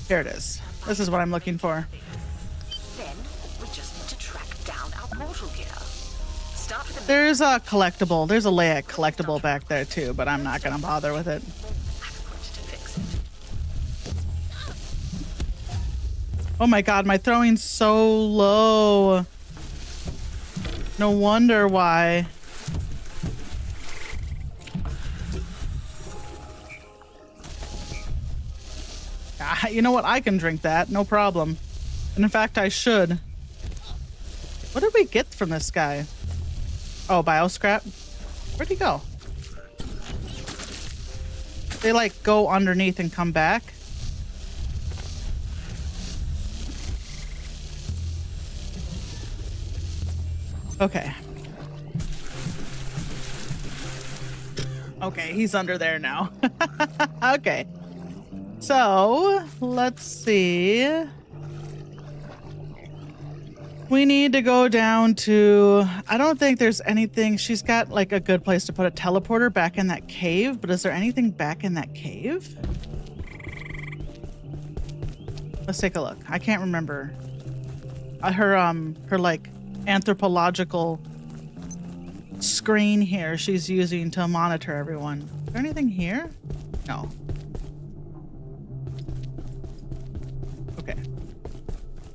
Here it is. This is what I'm looking for. Then we just need to track down our portal gear. Start with the There's a collectible. There's a Leia collectible back there too, but I'm not gonna bother with it. adequate to fix it. Oh my God, my throwing's so low. No wonder why. Ah, you know what? I can drink that, no problem. And in fact, I should. What did we get from this guy? Oh, bioscrap. Where'd he go? They like go underneath and come back. Okay. Okay, he's under there now. Okay. So, let's see. We need to go down to... I don't think there's anything... She's got, like, a good place to put a teleporter back in that cave, but is there anything back in that cave? Let's take a look. I can't remember. Her, like, anthropological screen here she's using to monitor everyone. Is there anything here? No. Okay.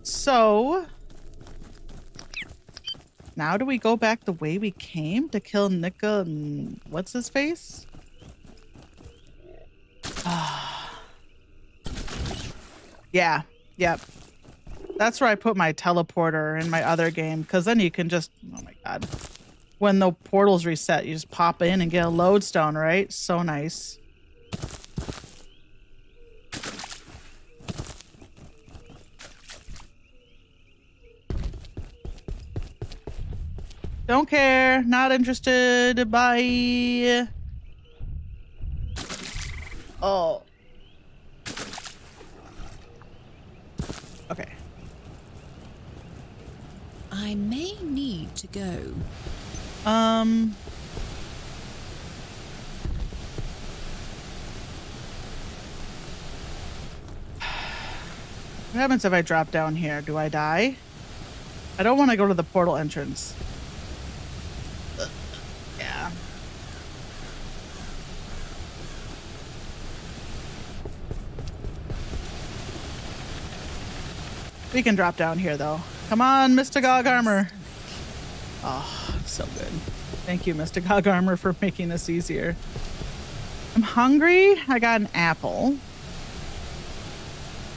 So... now do we go back the way we came to kill Nika and what's his face? Yeah, yep. That's where I put my teleporter in my other game, because then you can just, oh my God. When the portals reset, you just pop in and get a lodestone, right? So nice. Don't care. Not interested. Bye. Oh. Okay. I may need to go. What happens if I drop down here? Do I die? I don't want to go to the portal entrance. Yeah. We can drop down here, though. Come on, Mr. Gog Armor. Oh, so good. Thank you, Mr. Gog Armor, for making this easier. I'm hungry. I got an apple.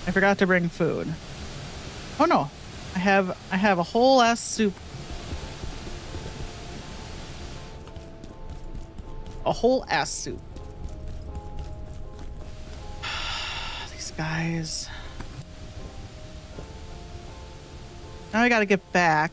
I forgot to bring food. Oh no, I have a whole ass soup. A whole ass soup. These guys. Now I gotta get back.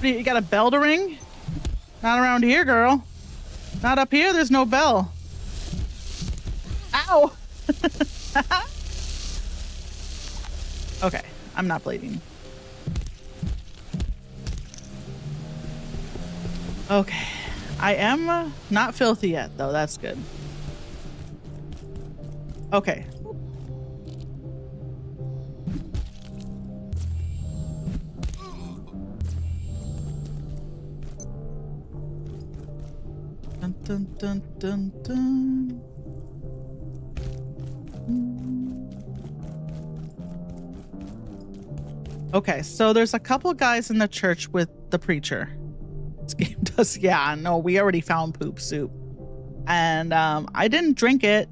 You got a bell to ring? Not around here, girl. Not up here, there's no bell. Ow! Okay, I'm not bleeding. Okay. I am not filthy yet, though. That's good. Okay. Dun, dun, dun, dun, dun. Okay, so there's a couple guys in the church with the preacher. This game does, yeah, no, we already found poop soup. And I didn't drink it.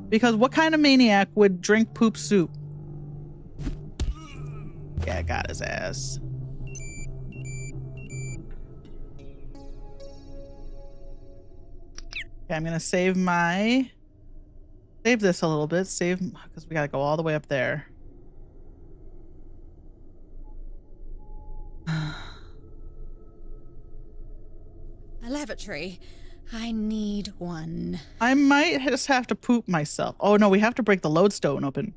Because what kind of maniac would drink poop soup? Yeah, got his ass. Okay, I'm gonna save this a little bit. Save, because we gotta go all the way up there. A lavatory. I need one. I might just have to poop myself. Oh no, we have to break the lodestone open.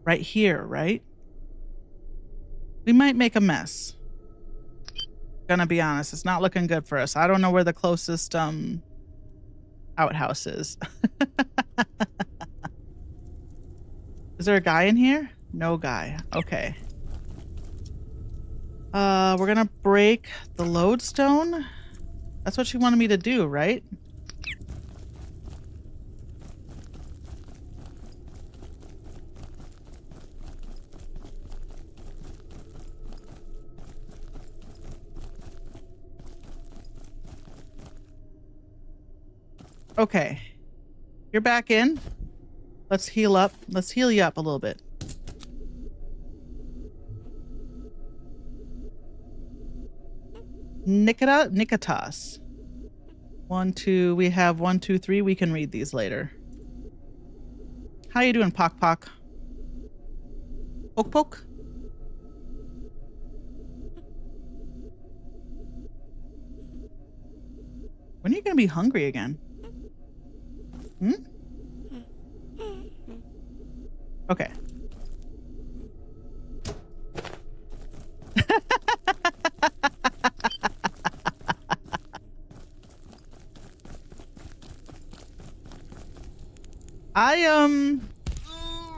Right here, right? We might make a mess. Gonna be honest, it's not looking good for us. I don't know where the closest outhouse is. Is there a guy in here? No guy. Okay. We're gonna break the lodestone. That's what she wanted me to do, right? Okay. You're back in. Let's heal up. Let's heal you up a little bit. Nikitas. 1, 2. We have 1, 2, 3. We can read these later. How you doing, Pock Pock? Poke Poke? When are you gonna be hungry again? Hmm? Okay.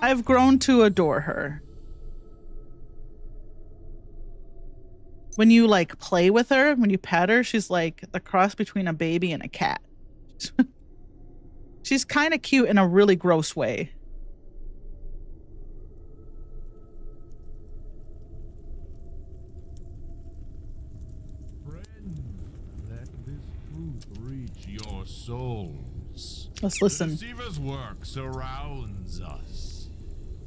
I've grown to adore her. When you like play with her, when you pet her, she's like the cross between a baby and a cat. She's kind of cute in a really gross way. Friend, let this truth reach your souls. Let's listen. The deceiver's work surrounds us.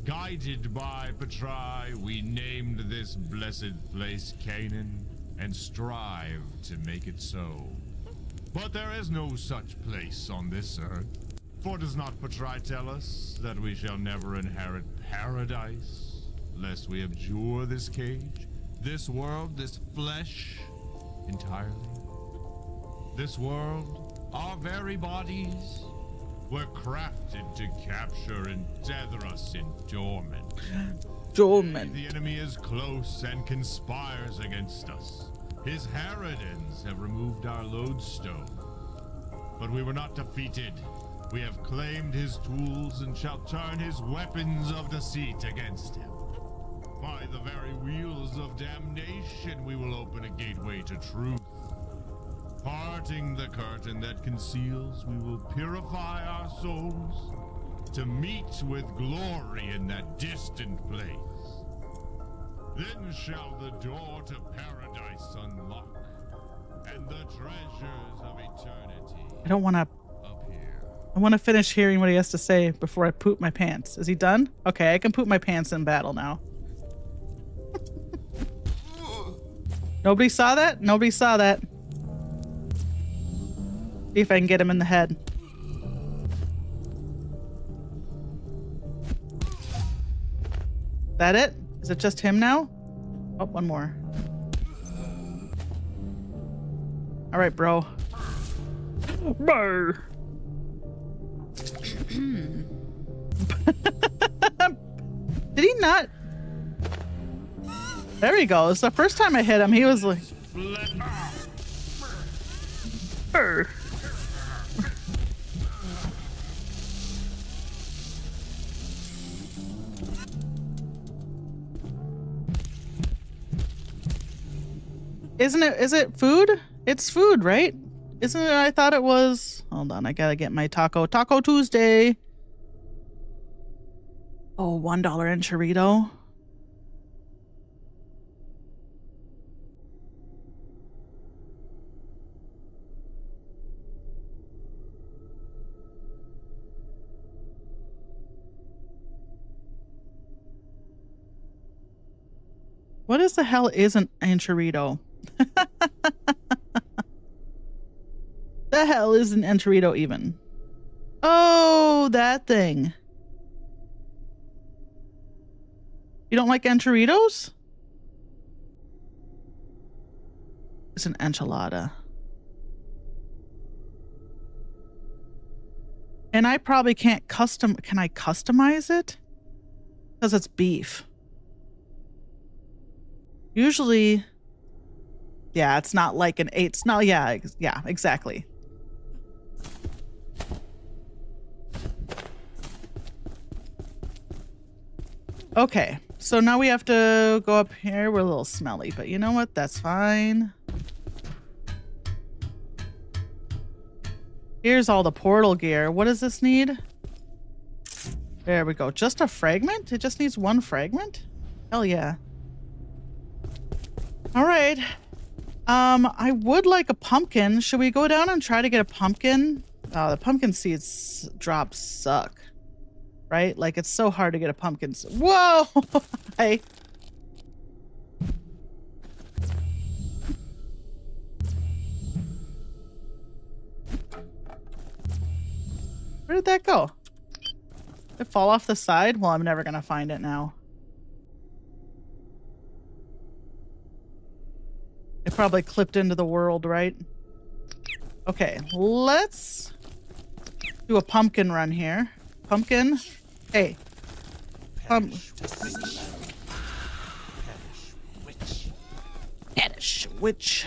Guided by Patrai, we named this blessed place Canaan and strive to make it so. But there is no such place on this earth. For does not Patrai tell us that we shall never inherit paradise, lest we abjure this cage, this world, this flesh, entirely? This world, our very bodies, were crafted to capture and tether us in dormant. The enemy is close and conspires against us. His harridans have removed our lodestone. But we were not defeated. We have claimed his tools and shall turn his weapons of deceit against him. By the very wheels of damnation we will open a gateway to truth. Parting the curtain that conceals, we will purify our souls to meet with glory in that distant place. Then shall the door to paradise unlock, and the treasures of eternity. I don't want to. Up here. I want to finish hearing what he has to say before I poop my pants. Is he done? Okay, I can poop my pants in battle now. Nobody saw that? Nobody saw that. See if I can get him in the head. That it? Is it just him now? Oh, one more. All right, bro. Brr. Did he not? There he goes. The first time I hit him, he was like... Brr. Isn't it? Is it food? It's food, right? Isn't it? I thought it was. Hold on, I gotta get my Taco Tuesday. Oh, $1 enchilito. What is the hell is an enchilito? The hell is an enchilito even? Oh, that thing. You don't like enchilitos? It's an enchilada. And I probably can't can I customize it? Because it's beef. Usually, yeah, it's not like an 8. It's not, yeah, exactly. Okay, so now we have to go up here. We're a little smelly, but you know what? That's fine. Here's all the portal gear. What does this need? There we go. Just a fragment? It just needs 1 fragment? Hell yeah. All right. I would like a pumpkin. Should we go down and try to get a pumpkin? Oh, the pumpkin seeds drops suck. Right? Like, it's so hard to get a pumpkin. Whoa! Hi. Where did that go? Did it fall off the side? Well, I'm never gonna find it now. It probably clipped into the world, right? Okay, let's do a pumpkin run here. Pumpkin. Hey. Perish witch.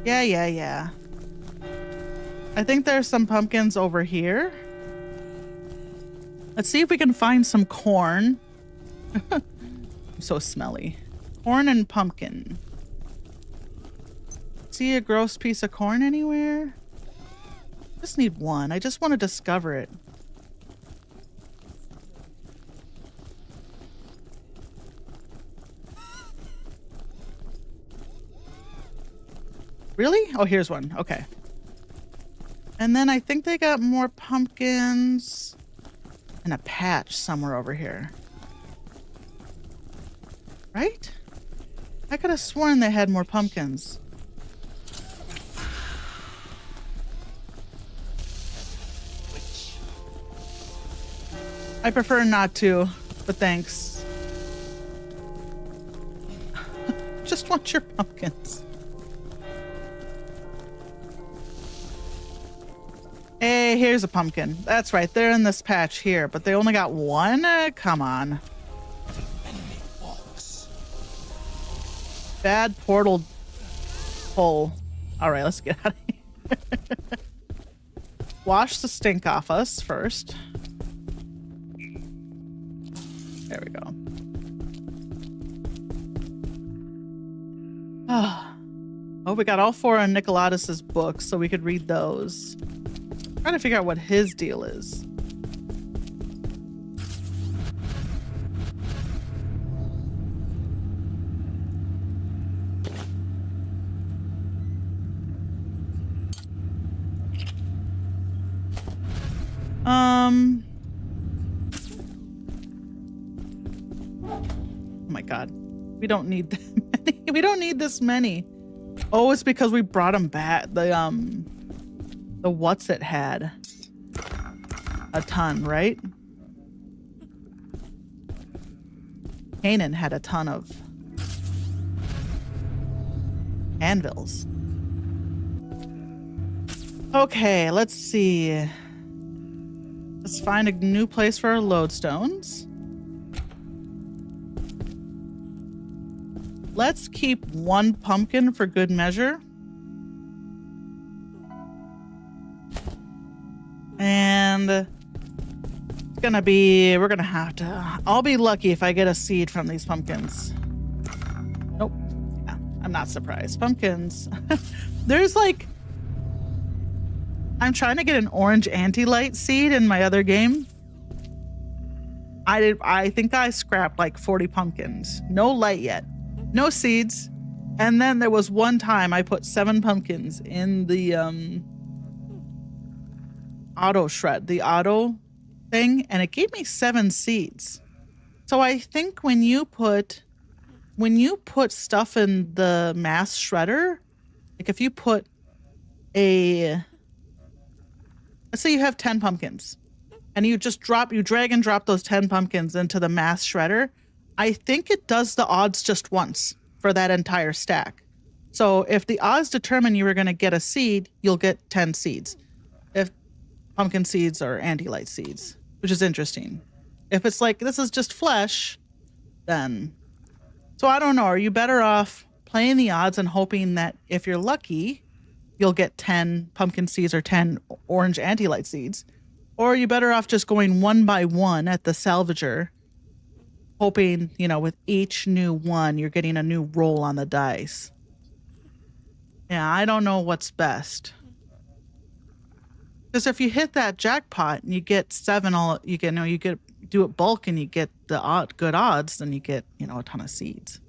Yeah. I think there's some pumpkins over here. Let's see if we can find some corn. I'm so smelly. Corn and pumpkin. See a gross piece of corn anywhere? Just need 1. I just want to discover it. Really? Oh, here's one. Okay. And then I think they got more pumpkins and a patch somewhere over here. Right? I could have sworn they had more pumpkins. I prefer not to, but thanks. Just want your pumpkins. Hey, here's a pumpkin. That's right, they're in this patch here, but they only got one? Come on. Bad portal hole. Alright, let's get out of here. Wash the stink off us first. There we go. Oh, we got all 4 of Nicolatus's books, so we could read those. Trying to figure out what his deal is. Oh my god. We don't need that many. We don't need this many. Oh, it's because we brought them back. The what's it had a ton, right? Kanan had a ton of anvils. Okay, let's see. Let's find a new place for our lodestones. Let's keep 1 pumpkin for good measure. And it's gonna be, we're gonna have to, I'll be lucky if I get a seed from these pumpkins. Nope. Yeah, I'm not surprised. Pumpkins. There's like, I'm trying to get an orange anti-light seed in my other game. I think I scrapped like 40 pumpkins. No light yet. No seeds. And then there was one time I put 7 pumpkins in the auto shred, the auto thing, and it gave me 7 seeds. So I think when you put stuff in the mass shredder, like if you put let's say you have 10 pumpkins and you drag and drop those 10 pumpkins into the mass shredder, I think it does the odds just once for that entire stack. So if the odds determine you were going to get a seed, you'll get 10 seeds. If pumpkin seeds or anti-light seeds, which is interesting. If it's like, this is just flesh, then... So I don't know, are you better off playing the odds and hoping that if you're lucky, you'll get 10 pumpkin seeds or 10 orange anti-light seeds? Or are you better off just going 1 by 1 at the salvager, hoping, you know, with each new one, you're getting a new roll on the dice? Yeah, I don't know what's best. Because if you hit that jackpot and you get 7, do it bulk and you get the good odds, then you get, you know, a ton of seeds.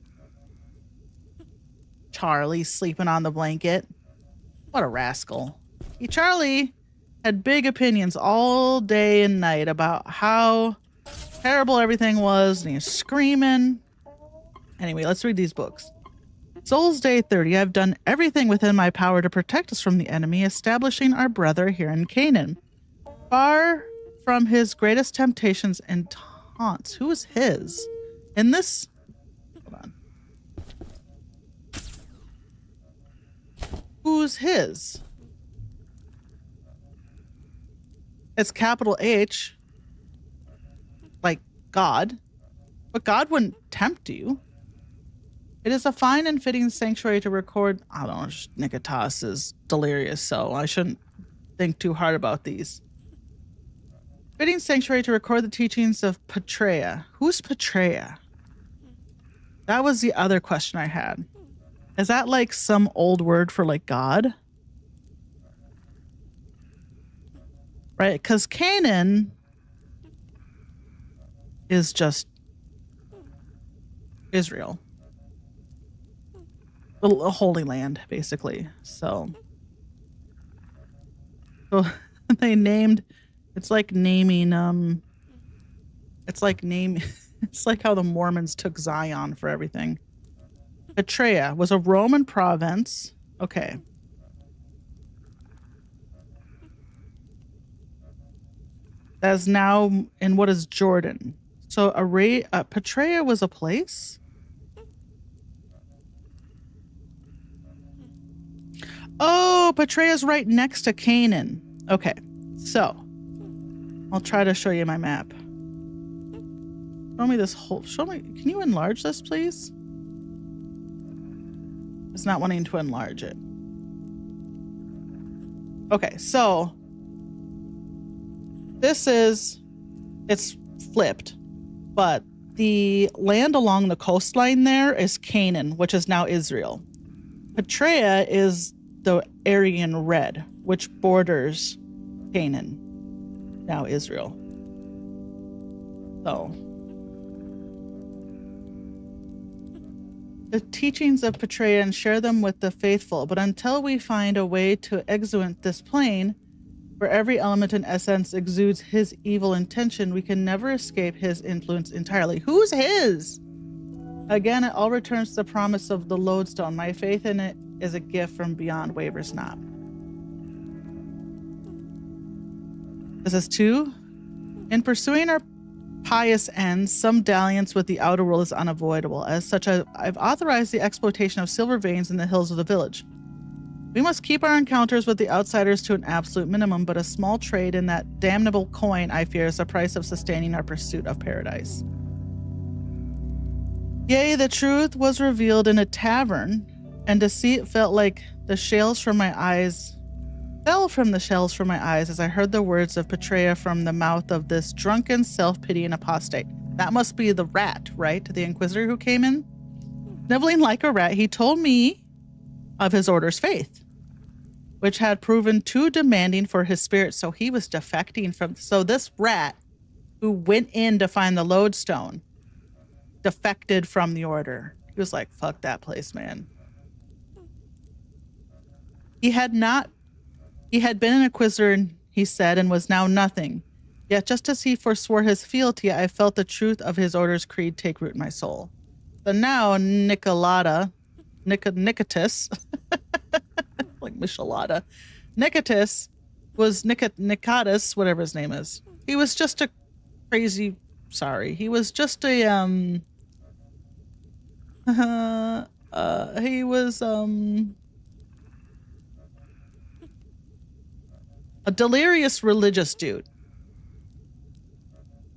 Charlie sleeping on the blanket. What a rascal. Charlie had big opinions all day and night about how terrible everything was, and he was screaming. Anyway, let's read these books. Souls Day 30. I've done everything within my power to protect us from the enemy, establishing our brother here in Canaan. Far from his greatest temptations and taunts. Who is his? In this... Hold on. Who's his? It's capital H. Like God. But God wouldn't tempt you. It is a fine and fitting sanctuary to record... I don't know, Nicotas is delirious, so I shouldn't think too hard about these. Fitting sanctuary to record the teachings of Petrea. Who's Petrea? That was the other question I had. Is that like some old word for like God? Right, because Canaan is just Israel. The Holy Land, basically. So they named... It's like naming, It's like how the Mormons took Zion for everything. Petrea was a Roman province. Okay. That is now in what is Jordan. So Petrea was a place? Oh, Petrea's right next to Canaan. Okay, so I'll try to show you my map. Can you enlarge this, please? It's not wanting to enlarge it. Okay, so it's flipped, but the land along the coastline there is Canaan, which is now Israel. Petrea is the area in red, which borders Canaan, now Israel. So, the teachings of Petrea and share them with the faithful, but until we find a way to exuent this plane, where every element and essence exudes his evil intention, we can never escape his influence entirely. Who's his? Again, it all returns to the promise of the lodestone. My faith in it is a gift from beyond, wavers not. This is 2. In pursuing our pious ends, some dalliance with the outer world is unavoidable. As such, I've authorized the exploitation of silver veins in the hills of the village. We must keep our encounters with the outsiders to an absolute minimum, but a small trade in that damnable coin, I fear, is the price of sustaining our pursuit of paradise. Yea, the truth was revealed in a tavern, and deceit felt like the shells from my eyes fell from the shells from my eyes as I heard the words of Petrea from the mouth of this drunken, self-pitying apostate. That must be the rat, right? The Inquisitor who came in? Sniveling like a rat, he told me of his order's faith, which had proven too demanding for his spirit, so he was defecting from... So this rat who went in to find the lodestone defected from the order. He was like, fuck that place, man. He had been an Inquisitor, he said, and was now nothing. Yet just as he forswore his fealty, I felt the truth of his order's creed take root in my soul. So now Nicotus, like Michelada, Nicotus was Nicotus, whatever his name is. He was just a crazy, he was just a, he was, a delirious religious dude.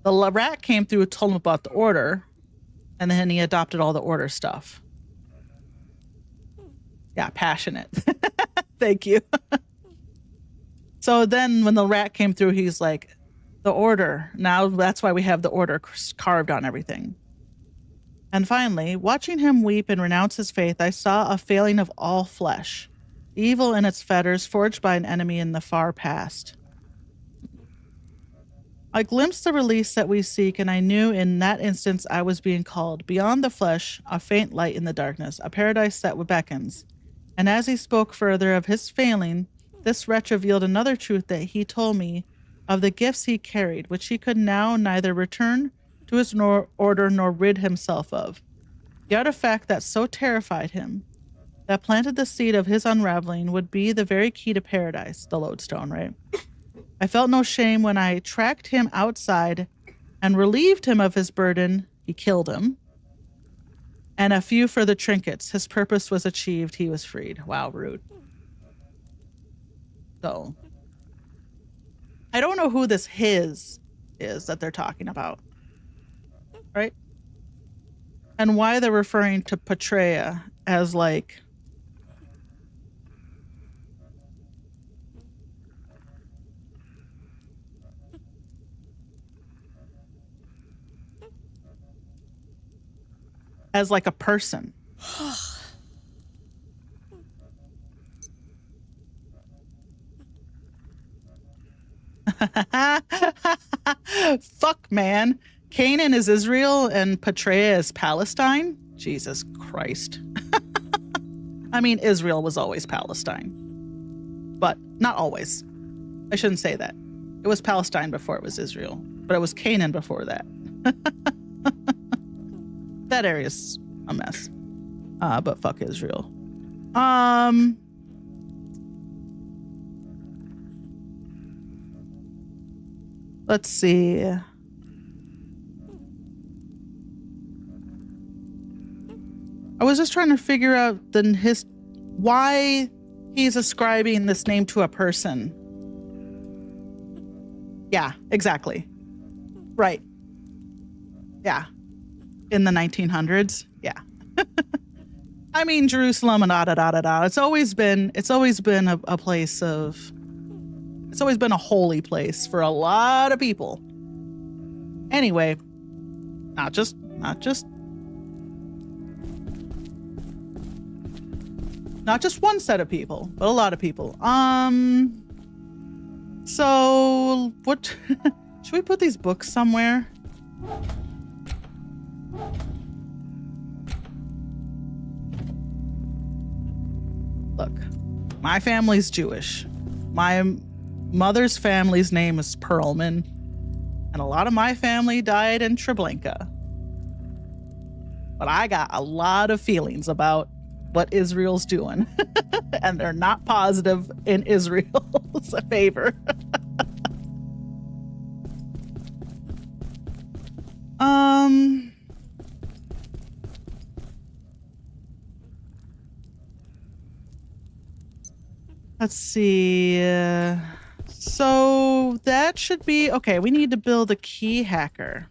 The rat came through, told him about the order, and then he adopted all the order stuff. Yeah, passionate. Thank you. So then when the rat came through, he's like, the order. Now that's why we have the order carved on everything. And finally, watching him weep and renounce his faith, I saw a failing of all flesh. Evil in its fetters, forged by an enemy in the far past. I glimpsed the release that we seek, and I knew in that instance I was being called. Beyond the flesh, a faint light in the darkness, a paradise that beckons. And as he spoke further of his failing, this wretch revealed another truth that he told me of the gifts he carried, which he could now neither return to his order nor rid himself of. The artifact that so terrified him, that planted the seed of his unraveling, would be the very key to paradise, the lodestone, right? I felt no shame when I tracked him outside and relieved him of his burden. He killed him. And a few further trinkets. His purpose was achieved. He was freed. Wow, rude. So, I don't know who this his is that they're talking about. Right? And why they're referring to Petrea as like... as like a person. Fuck, man. Canaan is Israel and Petrea is Palestine? Jesus Christ. I mean, Israel was always Palestine. But not always. I shouldn't say that. It was Palestine before it was Israel. But it was Canaan before that. that area's a mess. But fuck Israel. Let's see. I was just trying to figure out why he's ascribing this name to a person. Yeah, exactly. Right. Yeah. In the 1900s. Yeah. I mean, Jerusalem and da. It's always been a place of, it's always been a holy place for a lot of people. Anyway, not just one set of people, but a lot of people. So what, should we put these books somewhere? Look, my family's Jewish. My mother's family's name is Perlman, and a lot of my family died in Treblinka. But I got a lot of feelings about what Israel's doing, and they're not positive in Israel's favor. Let's see. So that should be okay. We need to build a key hacker.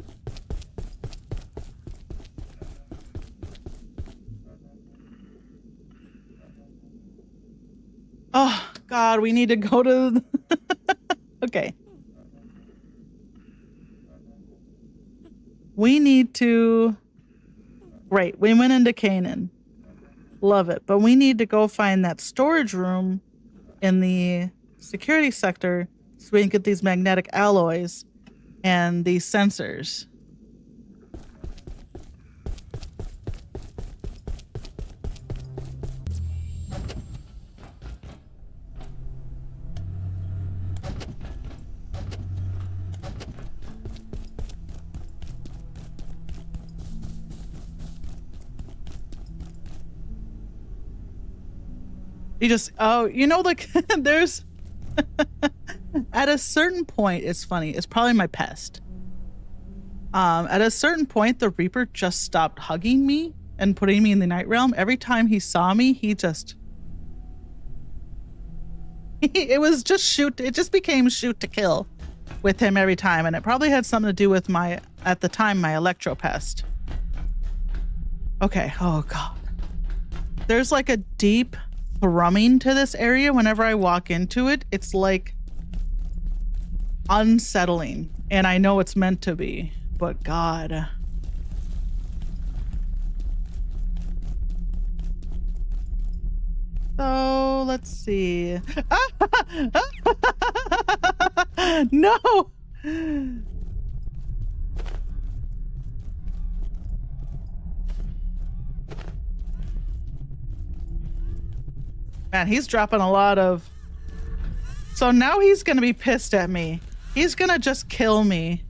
Oh God, we need to go to. Okay. We need to. Great. We went into Canaan. Love it. But we need to go find that storage room in the security sector so we can get these magnetic alloys and these sensors. You just, oh, you know, like there's at a certain point, it's funny. It's probably my pest. At a certain point, the Reaper just stopped hugging me and putting me in the night realm. Every time he saw me, he just, it was just shoot. It just became shoot to kill with him every time. And it probably had something to do with my, at the time, my electro pest. Okay. Oh God. There's like a deep thrumming to this area whenever I walk into it. It's like unsettling, and I know it's meant to be, but God. So let's see. No. Man, he's dropping a lot of... So now he's going to be pissed at me. He's going to just kill me.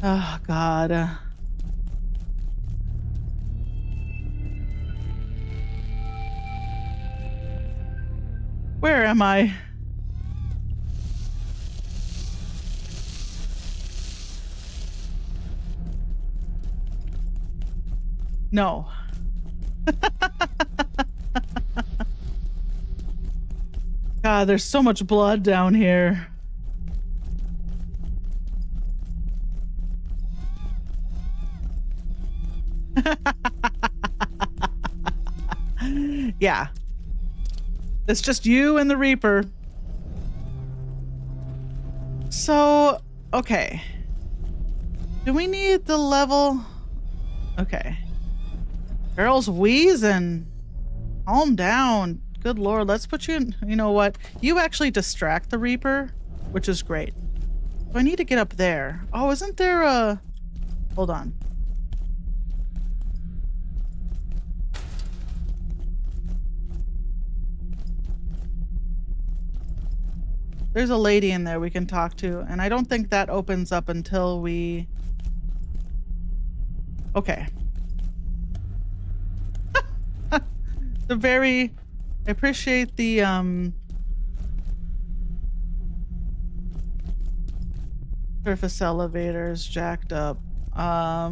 Oh, God. Where am I? No. God, there's so much blood down here. Yeah. It's just you and the Reaper. So, okay. Do we need the level? Okay. Girl's wheezing. Calm down. Good Lord, let's put you in. You know what? You actually distract the Reaper, which is great. Do I need to get up there? Oh, isn't there a... Hold on. There's a lady in there we can talk to, and I don't think that opens up until we... Okay. I appreciate the surface elevators jacked up. How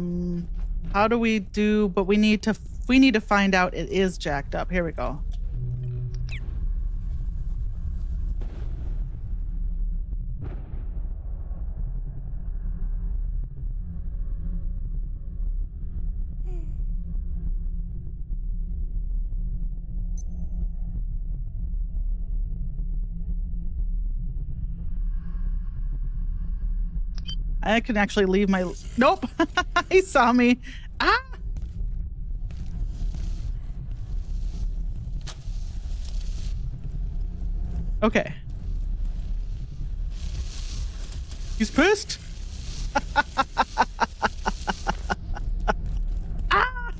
do we do, but we need to find out it is jacked up. Here we go. I can actually leave my... Nope. He saw me. Ah! Okay. He's pissed. Ah!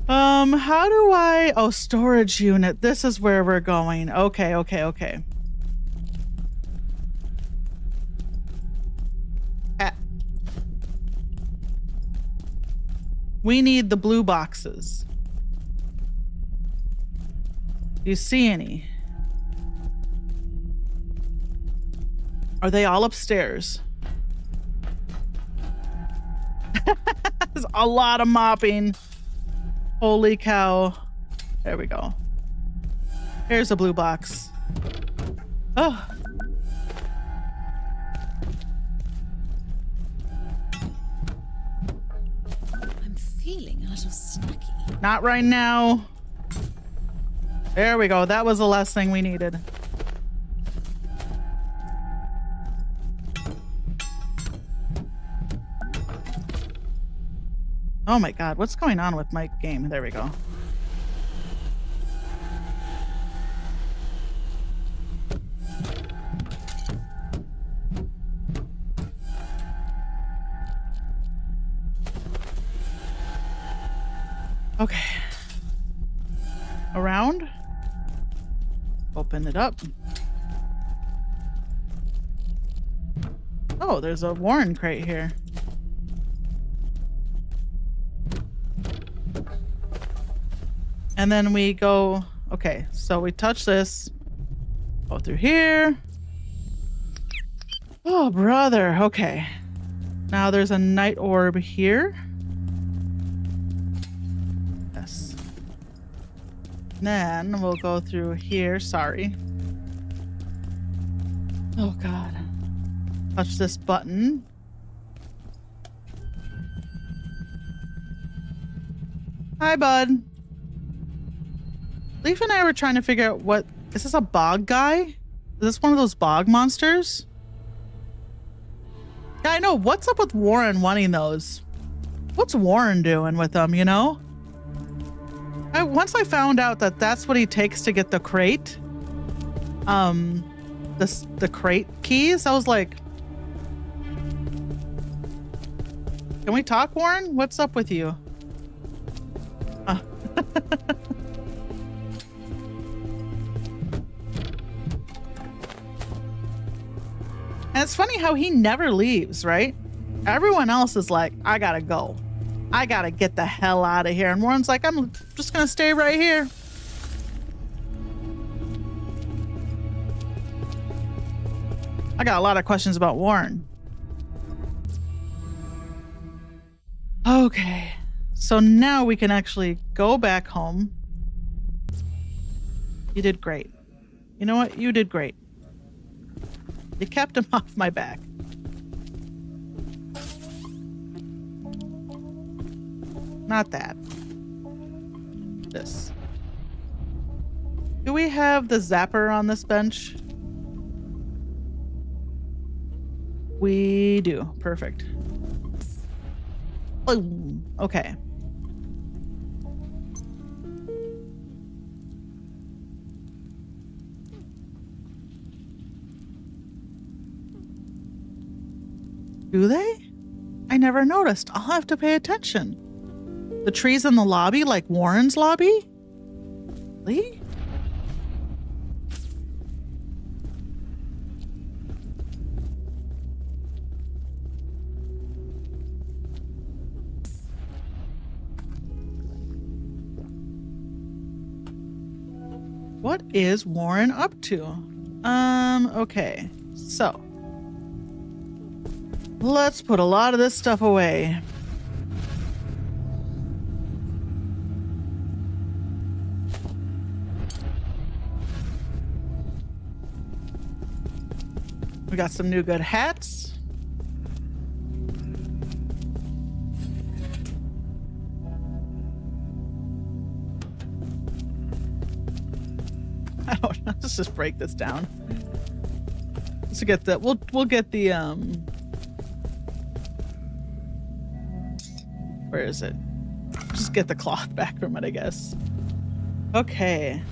How do I... Oh, storage unit. This is where we're going. Okay, okay, okay. We need the blue boxes. Do you see any? Are they all upstairs? There's a lot of mopping. Holy cow. There we go. Here's a blue box. Oh. I'm feeling a little snacky. Not right now. There we go. That was the last thing we needed. Oh my god, what's going on with my game? There we go. Okay. Around. Open it up. Oh, there's a Warren crate here. And then we go, okay, so we touch this, go through here. Oh, brother, okay. Now there's a night orb here. Yes. Then we'll go through here, sorry. Oh, God. Touch this button. Hi, bud. Leaf and I were trying to figure out what... Is this a bog guy? Is this one of those bog monsters? Yeah, I know. What's up with Warren wanting those? What's Warren doing with them, you know? Once I found out that that's what he takes to get the crate, the crate keys, I was like... Can we talk, Warren? What's up with you? And it's funny how he never leaves, right? Everyone else is like, I gotta go. I gotta get the hell out of here. And Warren's like, I'm just gonna stay right here. I got a lot of questions about Warren. Okay. So now we can actually go back home. You did great. You know what? You did great. You kept him off my back. Not that. This. Do we have the zapper on this bench? We do. Perfect. Oh, okay. Do they? I never noticed. I'll have to pay attention. The trees in the lobby, like Warren's lobby? Really? What is Warren up to? Okay. So, let's put a lot of this stuff away. We got some new good hats. I don't know. Let's just break this down. Let's get the we'll get the where is it? Just get the cloth back from it, I guess. Okay.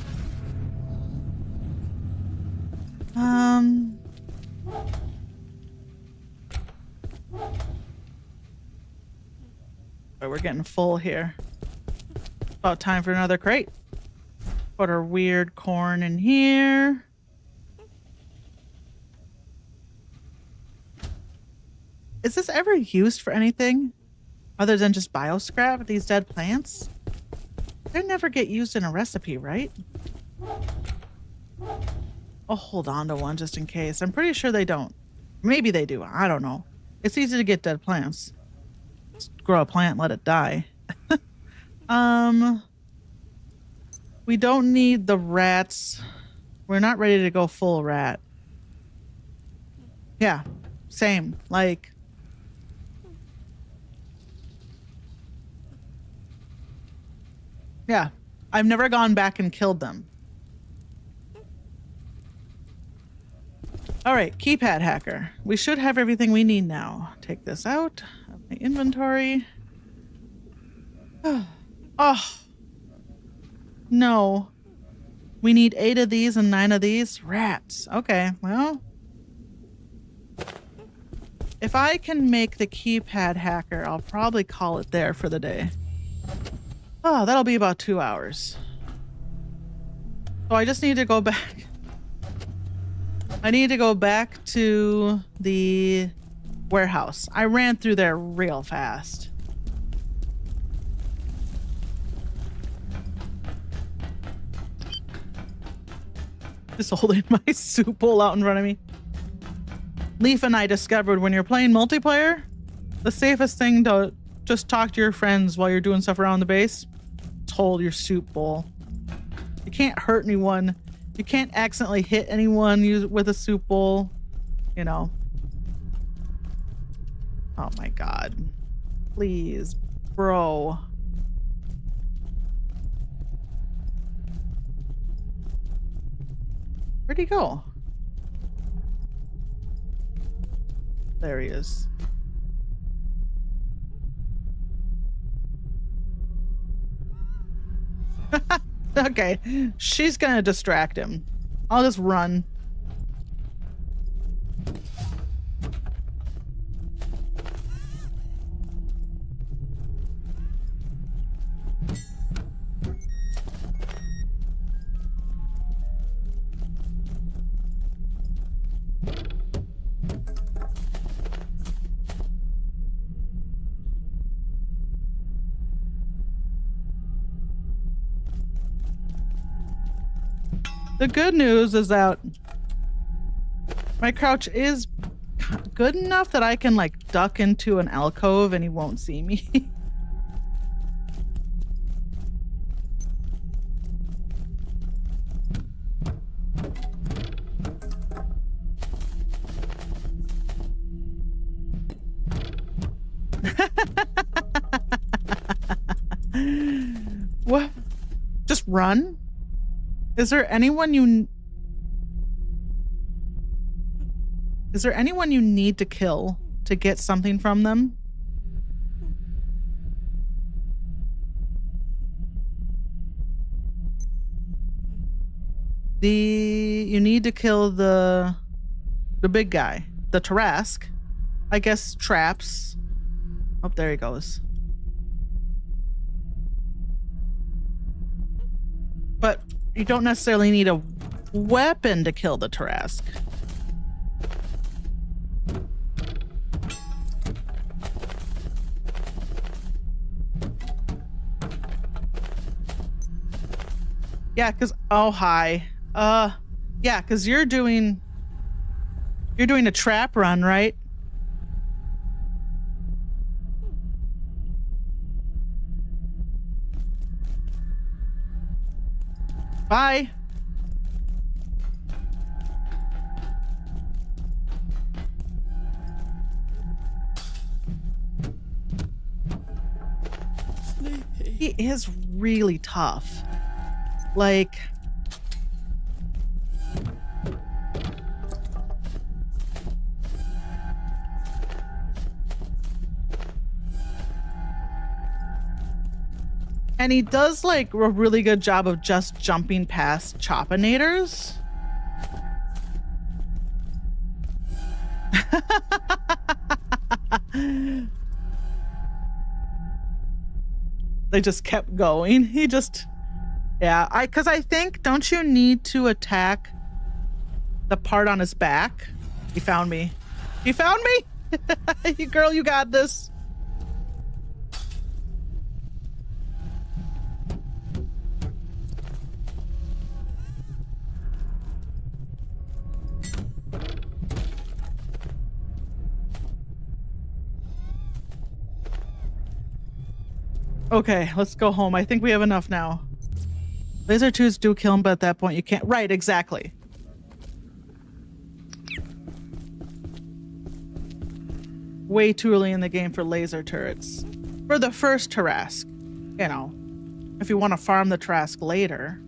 Oh, we're getting full here. About time for another crate. Put our weird corn in here. Is this ever used for anything other than just bioscrap, these dead plants? They never get used in a recipe, right? I'll hold on to one just in case. I'm pretty sure they don't. Maybe they do. I don't know. It's easy to get dead plants. Just grow a plant and let it die. We don't need the rats. We're not ready to go full rat. Yeah, same. Like, yeah, I've never gone back and killed them. All right, keypad hacker. We should have everything we need now. Take this out of my inventory. Oh, no. We need 8 of these and 9 of these. Rats. Okay, well. If I can make the keypad hacker, I'll probably call it there for the day. Oh, that'll be about 2 hours. So I just need to go back. I need to go back to the warehouse. I ran through there real fast. Just holding my soup bowl out in front of me. Leaf and I discovered when you're playing multiplayer, the safest thing to just talk to your friends while you're doing stuff around the base is hold your soup bowl. You can't hurt anyone. You can't accidentally hit anyone with a soup bowl, you know. Oh my God. Please, bro. Where'd he go? There he is. Okay, she's gonna distract him. I'll just run. The good news is that my crouch is good enough that I can like duck into an alcove and he won't see me. What? Just run? Is there anyone you need to kill to get something from them? You need to kill the big guy, the Tarrasque. I guess traps. Oh, there he goes. But you don't necessarily need a weapon to kill the Tarrasque. Yeah, because oh hi. Yeah, because you're doing a trap run, right? Bye. He is really tough. Like, and he does like a really good job of just jumping past Choppinators. They just kept going. He just, yeah, because I think, don't you need to attack the part on his back? He found me. He found me. Girl, you got this. Okay, let's go home. I think we have enough now. Laser 2s do kill him, but at that point you can't. Right, exactly. Way too early in the game for laser turrets. For the first Tarrasque. You know, if you want to farm the Tarrasque later.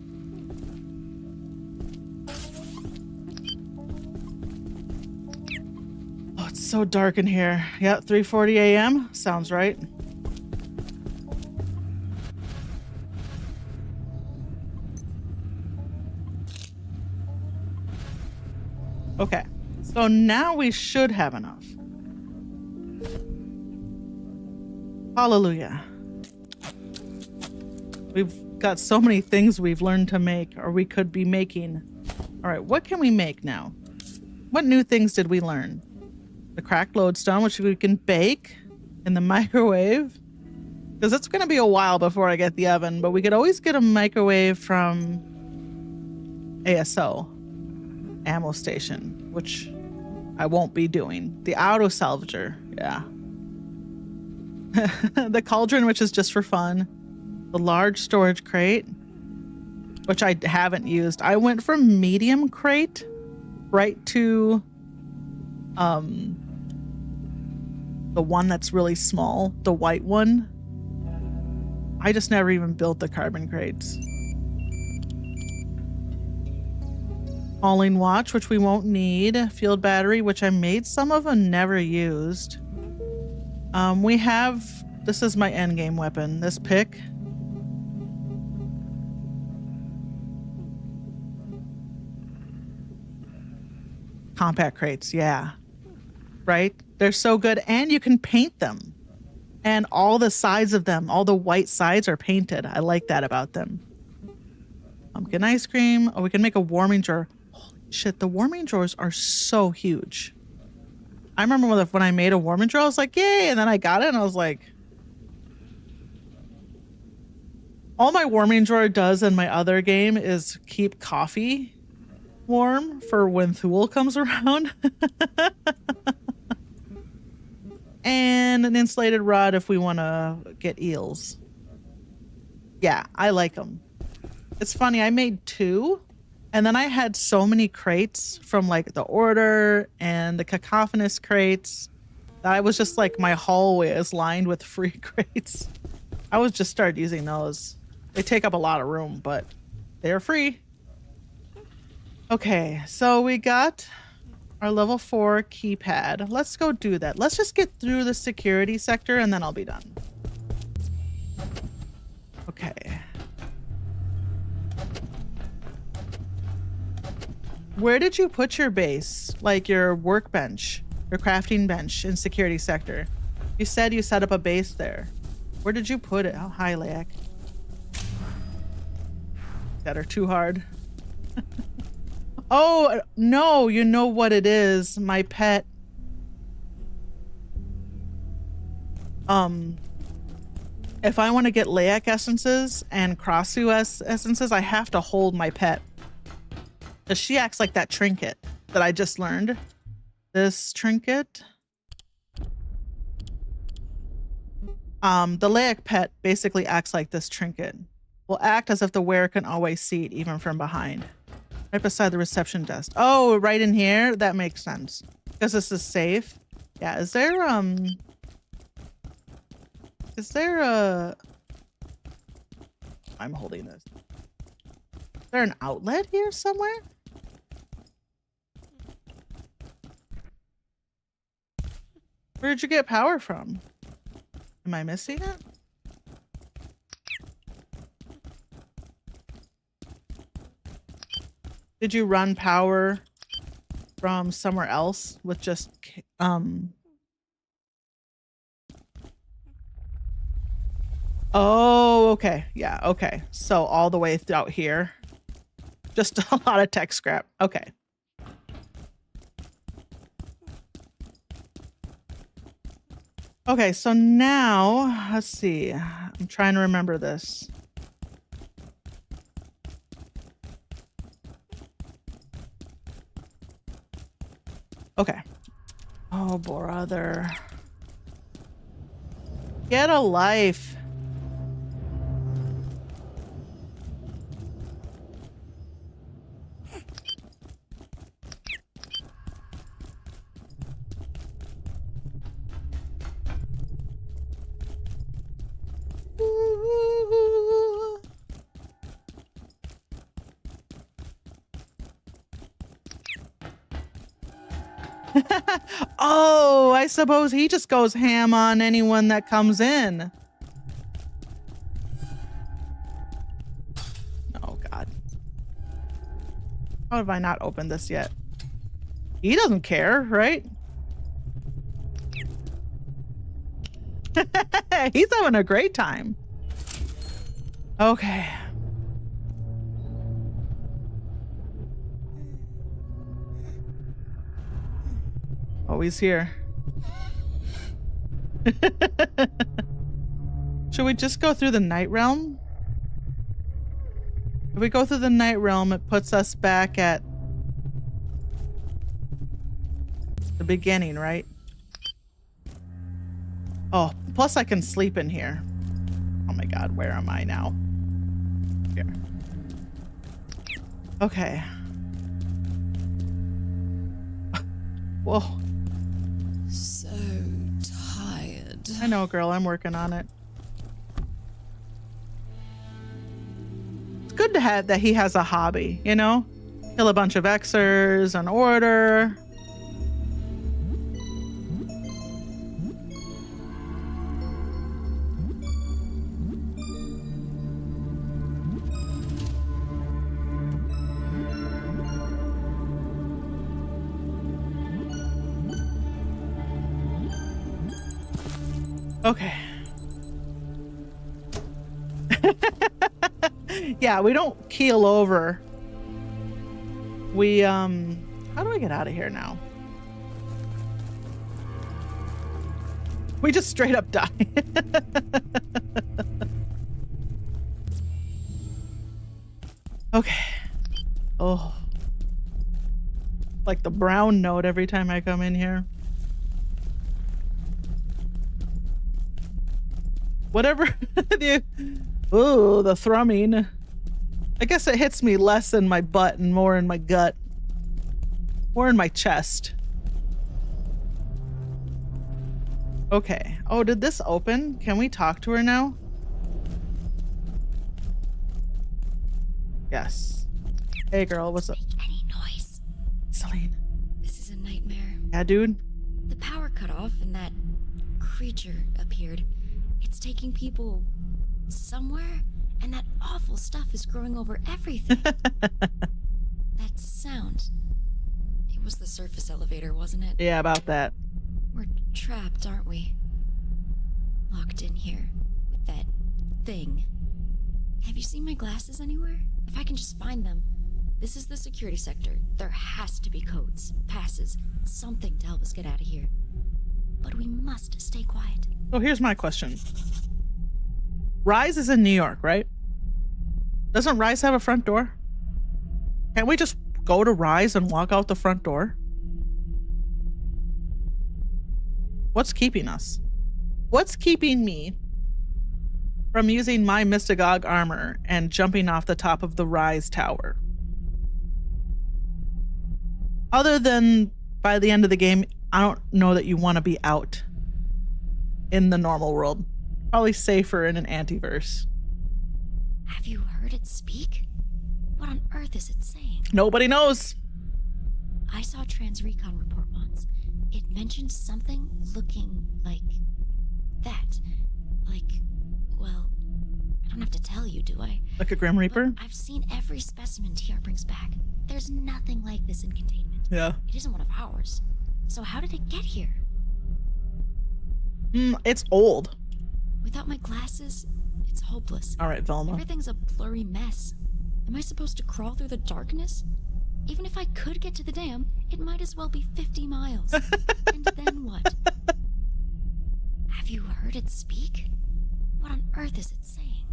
Oh, it's so dark in here. Yeah, 3:40 a.m. Sounds right. Okay, so now we should have enough. Hallelujah. We've got so many things we've learned to make, or we could be making. All right, what can we make now? What new things did we learn? The cracked lodestone, which we can bake in the microwave. Because it's going to be a while before I get the oven, but we could always get a microwave from ASO. Ammo station, which I won't be doing. The auto salvager, yeah. The cauldron, which is just for fun. The large storage crate, which I haven't used. I went from medium crate right to the one that's really small, the white one. I just never even built the carbon crates. Falling watch, which we won't need. Field battery, which I made some of and never used. We have, this is my endgame weapon, this pick. Compact crates, yeah. Right? They're so good, and you can paint them. And all the sides of them, all the white sides are painted. I like that about them. Pumpkin ice cream. Oh, we can make a warming drawer. Shit, the warming drawers are so huge. I remember when I made a warming drawer, I was like, yay, and then I got it and I was like, all my warming drawer does in my other game is keep coffee warm for when Thule comes around. And an insulated rod if we want to get eels. Yeah, I like them. It's funny, I made 2. And then I had so many crates from like the Order and the Cacophonous crates that I was just like, my hallway is lined with free crates. I was just started using those. They take up a lot of room, but they're free. Okay, so we got our level 4 keypad. Let's go do that. Let's just get through the security sector and then I'll be done. Okay. Where did you put your base? Like your workbench, your crafting bench in security sector? You said you set up a base there. Where did you put it? Oh, hi, Leak. That are too hard. Oh, no, you know what it is. My pet. if I want to get Layak essences and Crossu essences, I have to hold my pet. Because she acts like that trinket that I just learned. This trinket. The Layak pet basically acts like this trinket. Will act as if the wearer can always see it, even from behind. Right beside the reception desk. Oh, right in here? That makes sense. Because this is safe. Yeah, is there a... I'm holding this. Is there an outlet here somewhere? Where'd you get power from? Am I missing it? Did you run power from somewhere else with just Oh, okay. Yeah, okay. So all the way out here. Just a lot of tech scrap. Okay. Okay, so now, let's see. I'm trying to remember this. Okay. Oh, brother. Get a life. Oh, I suppose he just goes ham on anyone that comes in. Oh, God. How have I not opened this yet? He doesn't care, right? He's having a great time. Okay. Oh, he's here. Should we just go through the night realm? If we go through the night realm, it puts us back at the beginning, right? Oh, plus I can sleep in here. Oh my God, where am I now? Here. Okay. Whoa. So tired. I know, girl. I'm working on it. It's good to have that he has a hobby, you know? Kill a bunch of Xers, an order. Okay. Yeah, we don't keel over. We, how do I get out of here now? We just straight up die. Okay. Oh. Like the brown note every time I come in here. Whatever. Ooh, the thrumming. I guess it hits me less in my butt and more in my gut. More in my chest. Okay. Oh, did this open? Can we talk to her now? Yes. Hey, girl, what's up? Make any noise. Celine. This is a nightmare. Yeah, dude. The power cut off and that creature appeared. It's taking people somewhere, and that awful stuff is growing over everything. That sound. It was the surface elevator, wasn't it? Yeah, about that. We're trapped, aren't we? Locked in here with that thing. Have you seen my glasses anywhere? If I can just find them. This is the security sector. There has to be codes, passes, something to help us get out of here. But we must stay quiet. Oh, here's my question. Rise is in New York, right? Doesn't Rise have a front door? Can't we just go to Rise and walk out the front door? What's keeping us? What's keeping me from using my Mystagog armor and jumping off the top of the Rise tower? Other than by the end of the game, I don't know that you want to be out in the normal world. Probably safer in an antiverse. Have you heard it speak? What on earth is it saying? Nobody knows. I saw a Transrecon report once. It mentioned something looking like that. Like, well, I don't have to tell you, do I? Like a Grim Reaper? But I've seen every specimen TR brings back. There's nothing like this in containment. Yeah. It isn't one of ours. So how did it get here? It's old. Without my glasses, it's hopeless. All right, Velma. Everything's a blurry mess. Am I supposed to crawl through the darkness? Even if I could get to the dam, it might as well be 50 miles. And then what? Have you heard it speak? What on earth is it saying?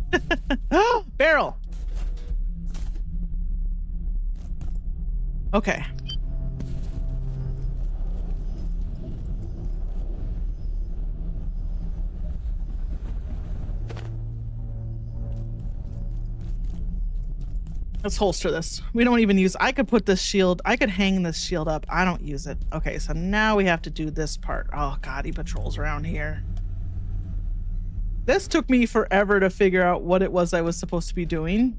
Oh, barrel. Okay. Let's holster this. We don't even use, I could put this shield, I could hang this shield up. I don't use it. Okay, so now we have to do this part. Oh God, he patrols around here. This took me forever to figure out what it was I was supposed to be doing.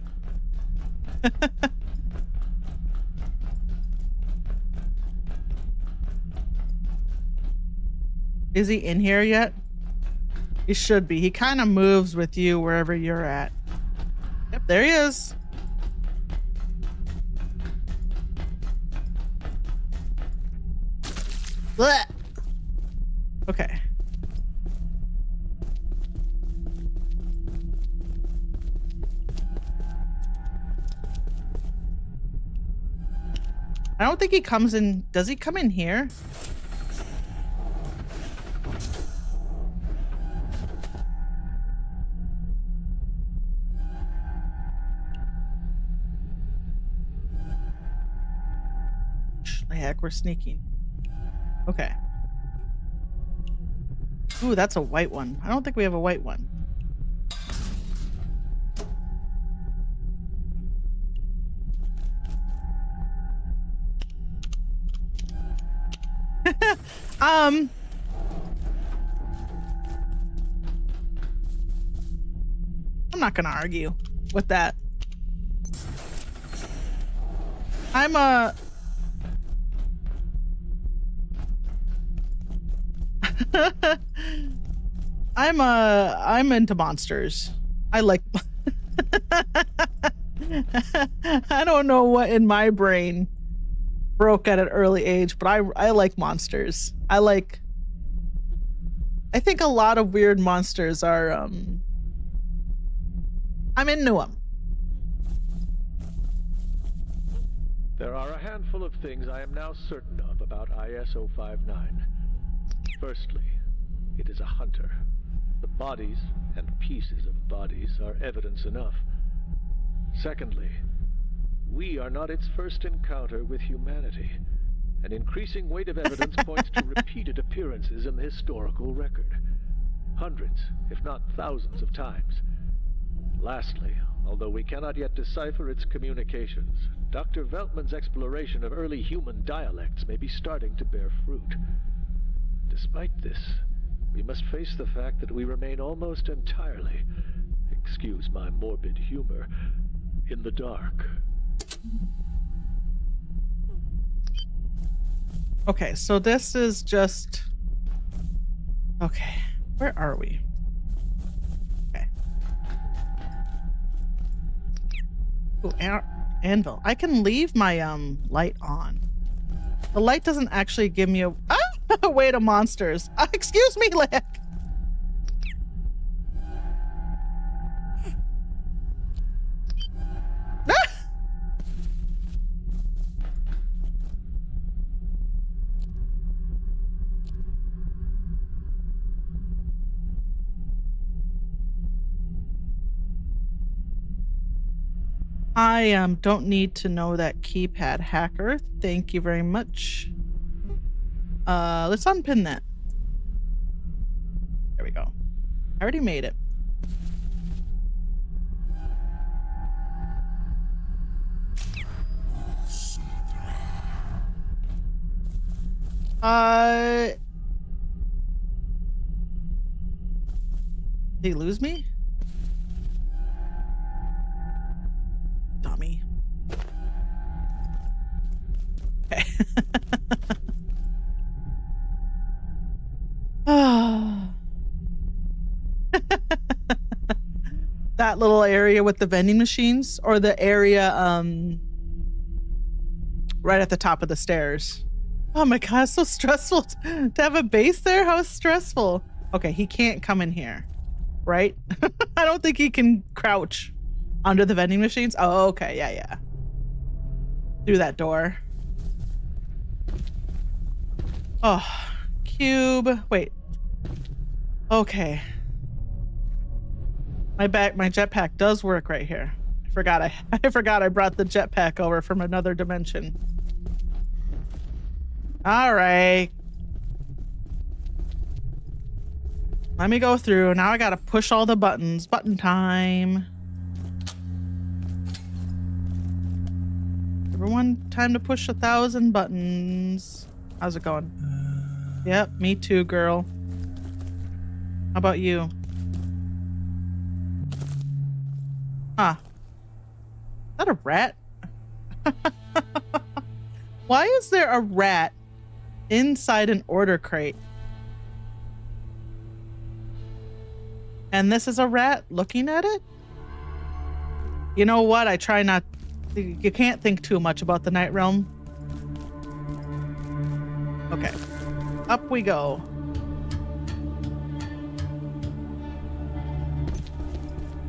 Is he in here yet? He should be. He kind of moves with you wherever you're at. Yep, there he is. Blech. Okay. I don't think he comes in. Does he come in here? Heck, we're sneaking. Okay. Ooh, that's a white one. I don't think we have a white one. I'm not gonna argue with that. I'm into monsters. I like I don't know what in my brain broke at an early age, but I like monsters. I think a lot of weird monsters are I'm into them. There are a handful of things I am now certain of about IS-059. Firstly, it is a hunter. The bodies and pieces of bodies are evidence enough. Secondly, we are not its first encounter with humanity. An increasing weight of evidence points to repeated appearances in the historical record. Hundreds, if not thousands of times. Lastly, although we cannot yet decipher its communications, Dr. Veltman's exploration of early human dialects may be starting to bear fruit. Despite this, we must face the fact that we remain almost entirely, excuse my morbid humor, in the dark. Okay, so this is just... Okay, where are we? Okay. Ooh, anvil. I can leave my light on. The light doesn't actually give me a way to monsters. Excuse me, Lick. I don't need to know that keypad, hacker. Thank you very much. Let's unpin that. There we go. I already made it. Did he lose me? Dummy. Okay. That little area with the vending machines, or the area right at the top of the stairs. Oh my god, it's so stressful to have a base there. How stressful. Okay, he can't come in here, right? I don't think he can crouch under the vending machines. Oh, okay, yeah. Through that door. Oh, cube. Wait. Okay. My jetpack does work right here. I forgot I brought the jetpack over from another dimension. All right. Let me go through. Now I gotta push all the buttons. Button time. Everyone, time to push 1,000 buttons. How's it going? Yep, me too, girl. How about you? Huh. Is that a rat? Why is there a rat inside an order crate? And this is a rat looking at it? You know what? I try not... You can't think too much about the Night Realm. Okay. Up we go.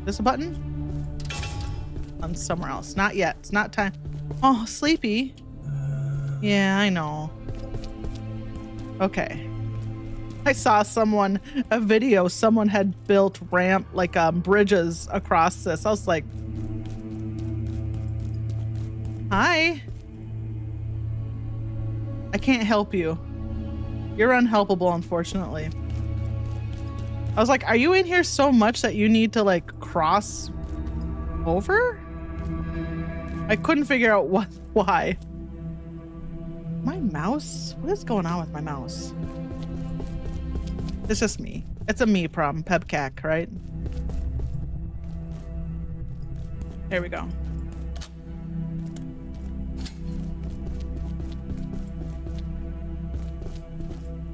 This a button? On somewhere else. Not yet. It's not time. Oh, sleepy. Yeah, I know. Okay. I saw a video, someone had built bridges across this. I was like, hi. I can't help you. You're unhelpable, unfortunately. I was like, are you in here so much that you need to like cross over? I couldn't figure out why. My mouse? What is going on with my mouse? It's just me. It's a me problem. Pebcac, right? There we go.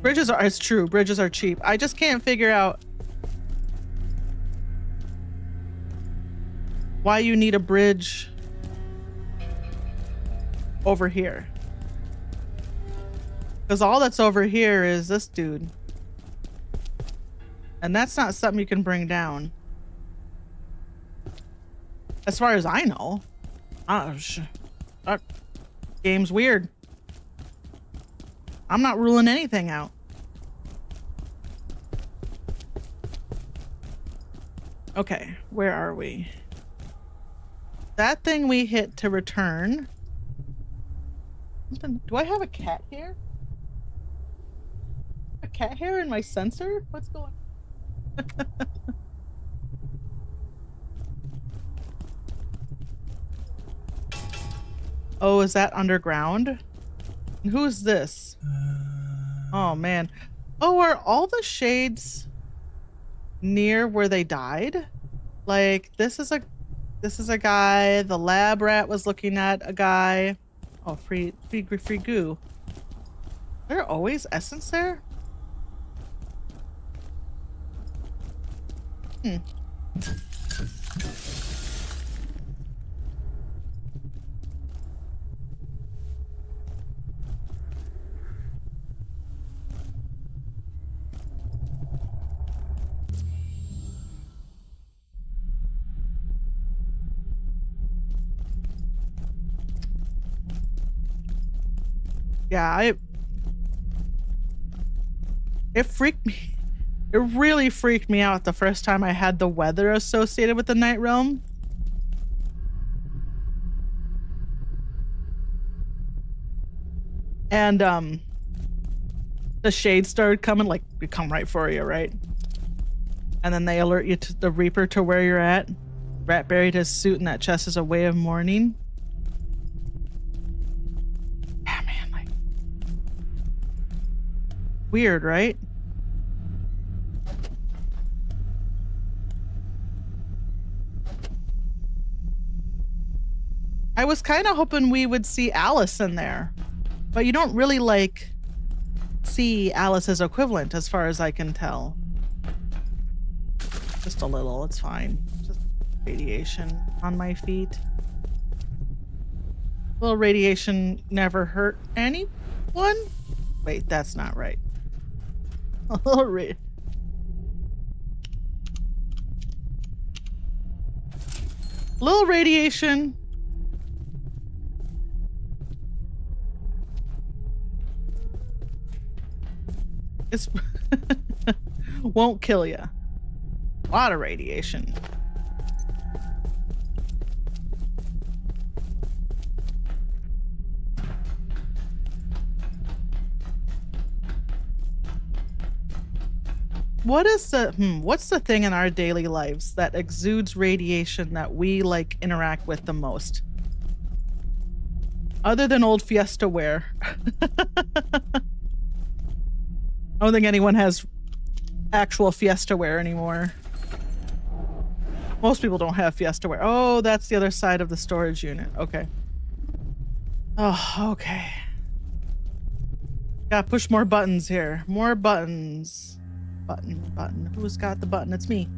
It's true. Bridges are cheap. I just can't figure out why you need a bridge over here. Because all that's over here is this dude. And that's not something you can bring down. As far as I know. Game's weird. I'm not ruling anything out. Okay, where are we? That thing we hit to return. Do I have a cat hair? A cat hair in my sensor? What's going on? Oh, is that underground? And who is this? Oh man. Oh, are all the shades near where they died? Like this is a guy. The lab rat was looking at a guy. Oh, free goo. There always essence there? Yeah, it freaked me. It really freaked me out the first time I had the weather associated with the Night Realm. And the shades started coming, like they come right for you, right? And then they alert you to the Reaper to where you're at. Rat buried his suit in that chest as a way of mourning. Yeah, man, like weird, right? I was kind of hoping we would see Alice in there, but you don't really like see Alice's equivalent as far as I can tell. Just a little, it's fine. Just radiation on my feet. Little radiation never hurt anyone? Wait, that's not right. A little little radiation. It's won't kill you. A lot of radiation. What is the what's the thing in our daily lives that exudes radiation that we like interact with the most? Other than old Fiesta ware. I don't think anyone has actual Fiesta ware anymore. Most people don't have Fiesta ware. Oh, that's the other side of the storage unit. Okay. Oh, okay. Gotta push more buttons here. More buttons. Button. Who's got the button? It's me.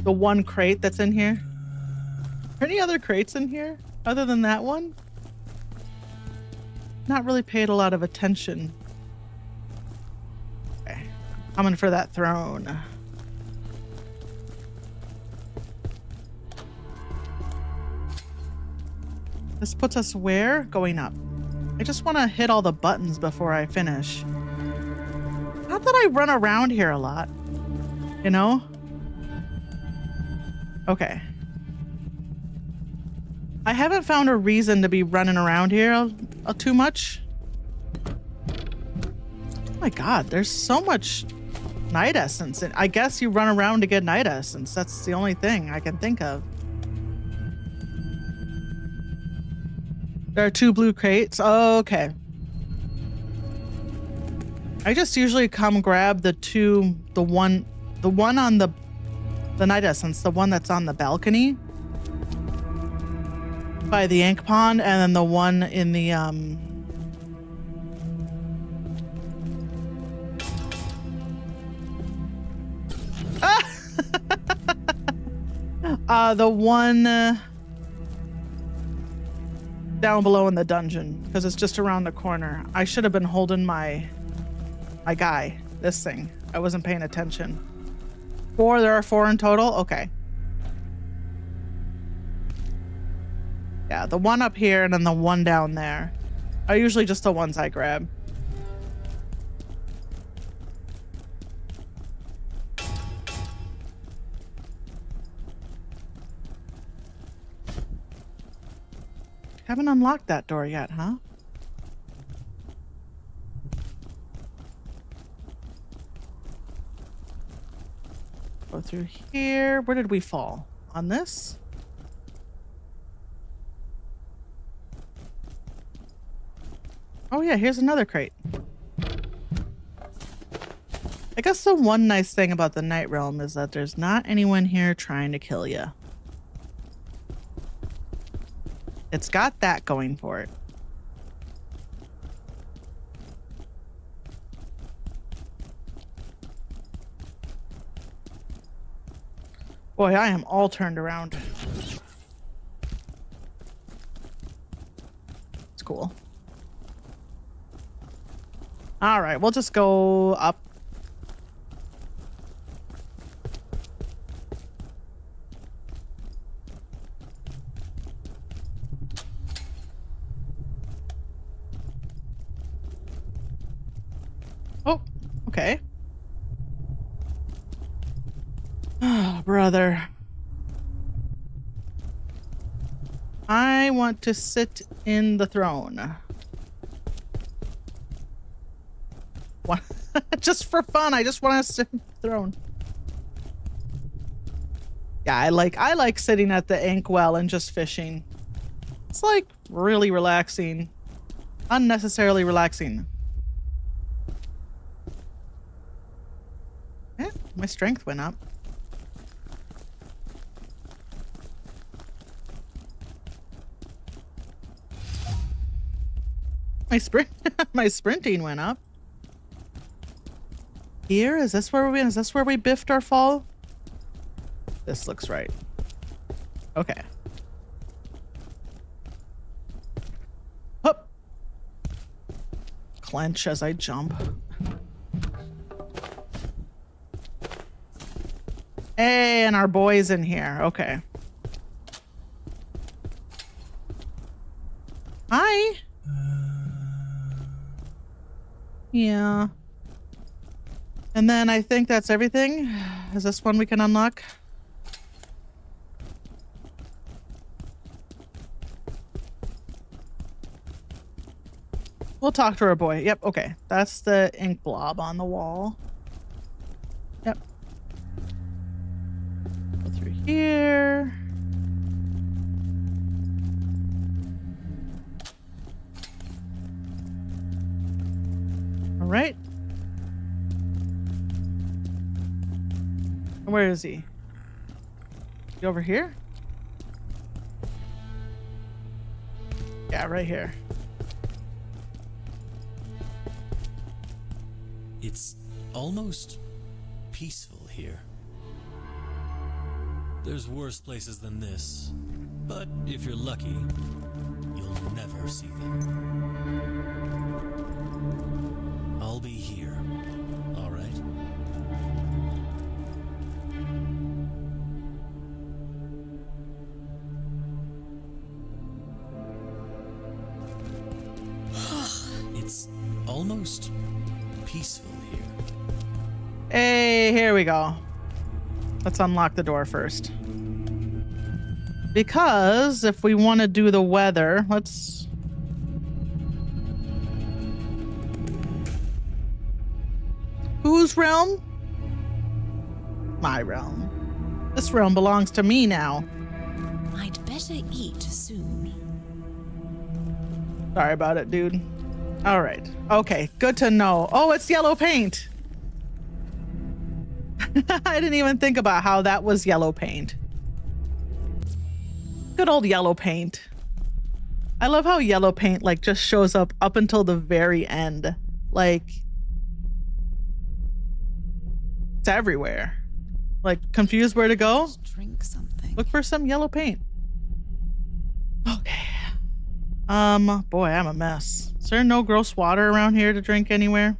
The one crate that's in here. Are any other crates in here other than that one? Not really paid a lot of attention. Okay. Coming for that throne. This puts us where? Going up. I just want to hit all the buttons before I finish. Not that I run around here a lot, you know? Okay. I haven't found a reason to be running around here too much. Oh my god, there's so much night essence. And I guess you run around to get night essence. That's the only thing I can think of. There are 2 blue crates. Oh, okay. I just usually come grab the one on the night essence, the one that's on the balcony by the ink pond, and then the one in the the one down below in the dungeon, because it's just around the corner. I should have been holding my guy, this thing. I wasn't paying attention. 4, there are 4 in total? Okay. Yeah, the one up here and then the one down there are usually just the ones I grab. Haven't unlocked that door yet, huh? Go through here. Where did we fall? On this? Oh yeah, here's another crate. I guess the one nice thing about the Night Realm is that there's not anyone here trying to kill you. It's got that going for it. Boy, I am all turned around. It's cool. All right, we'll just go up. Oh, okay. Oh, brother. I want to sit in the throne. What? Just for fun, I just want to sit in the throne. Yeah, I like sitting at the inkwell and just fishing. It's like really relaxing. Unnecessarily relaxing. Yeah, my strength went up. My sprinting went up. Here, is this where we biffed our fall? This looks right. Okay. Hup. Clench as I jump. Hey, and our boy's in here. Okay. Hi. Yeah. And then I think that's everything. Is this one we can unlock? We'll talk to our boy. Yep, okay. That's the ink blob on the wall. Yep. Go through here. All right. Where is he? He over here? Yeah, right here. It's almost peaceful here. There's worse places than this, but if you're lucky, you'll never see them. I'll be here, all right? It's almost peaceful here. Hey, here we go. Let's unlock the door first. Because if we want to do the weather, let's... Whose realm? My realm. This realm belongs to me now. I'd better eat soon. Sorry about it, dude. All right. Okay, good to know. Oh, it's yellow paint. I didn't even think about how that was yellow paint. Good old yellow paint. I love how yellow paint like just shows up until the very end. Like it's everywhere. Like confused where to go? Just drink something. Look for some yellow paint. Okay. Boy, I'm a mess. Is there no gross water around here to drink anywhere?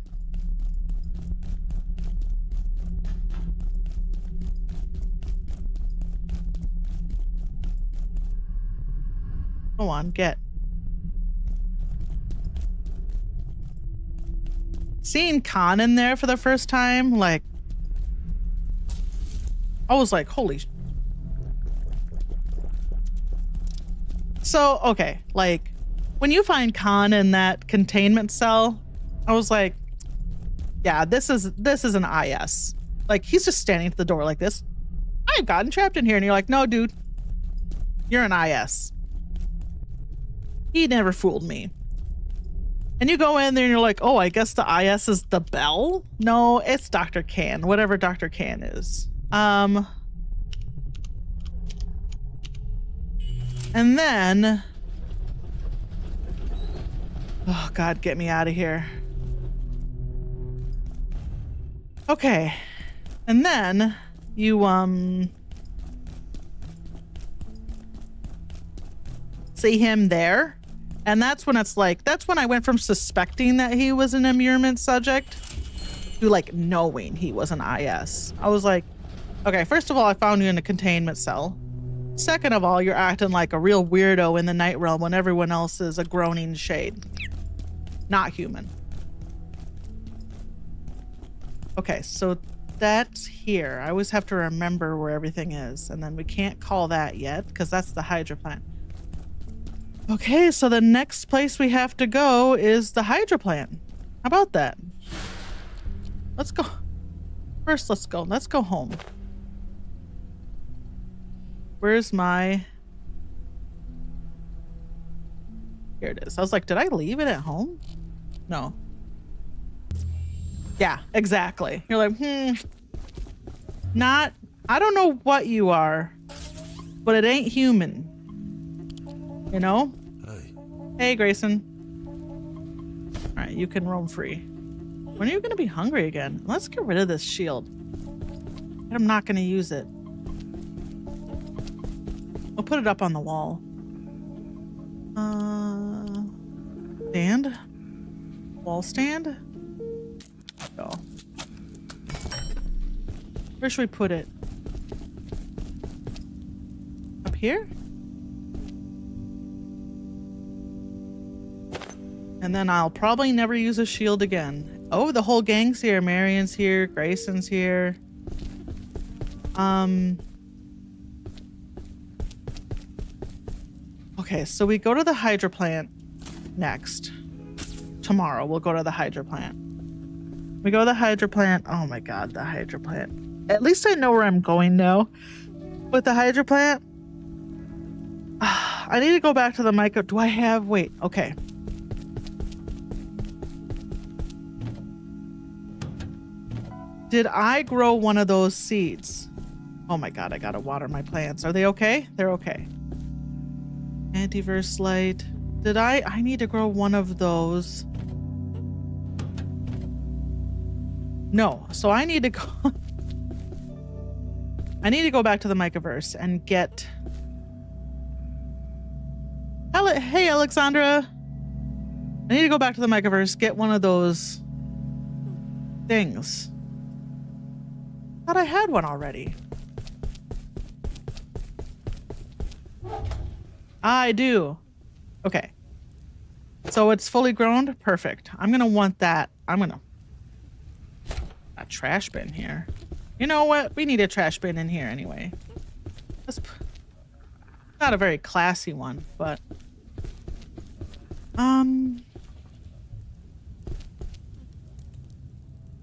Go on, get. Seeing Khan in there for the first time, like, I was like, holy. So, okay, like, when you find Khan in that containment cell, I was like, yeah, this is an IS. Like, he's just standing at the door like this. I've gotten trapped in here. And you're like, no, dude, you're an IS. He never fooled me. And you go in there and you're like, oh, I guess the IS is the bell? No, it's Dr. Can, whatever Dr. Can is. And then... Oh, God, get me out of here. Okay. And then you, see him there. And that's when it's like, that's when I went from suspecting that he was an immurement subject to like knowing he was an IS. I was like, okay, first of all, I found you in a containment cell. Second of all, you're acting like a real weirdo in the night realm when everyone else is a groaning shade. Not human. Okay, so that's here. I always have to remember where everything is. And then we can't call that yet because that's the hydro plant. Okay, so the next place we have to go is the hydro plant. How about that? Let's go. First, let's go home. Where's my... Here it is. I was like, did I leave it at home? No. Yeah, exactly. You're like, not, I don't know what you are, but it ain't human. You know? Hey. Hey, Grayson. All right, you can roam free. When are you going to be hungry again? Let's get rid of this shield. I'm not going to use it. I'll put it up on the wall. Stand? Wall stand? Go. Where should we put it? Up here? And then I'll probably never use a shield again. Oh, the whole gang's here. Marion's here. Grayson's here. Okay, so we go to the hydro plant next. Tomorrow we'll go to the hydro plant. We go to the hydro plant. Oh my god, the hydro plant. At least I know where I'm going now. With the hydro plant. I need to go back to the micro. Do I have... Wait, okay. Did I grow one of those seeds? Oh my god, I gotta water my plants. Are they okay? They're okay. Antiverse light. Did I need to grow one of those. No, so I need to go I need to go back to the Microverse and get Hey Alexandra. I need to go back to the Microverse, get one of those things. Thought I had one already. I do. Okay. So it's fully grown? Perfect. I'm gonna want that. I'm gonna... A trash bin here. You know what? We need a trash bin in here anyway. Not a very classy one, but...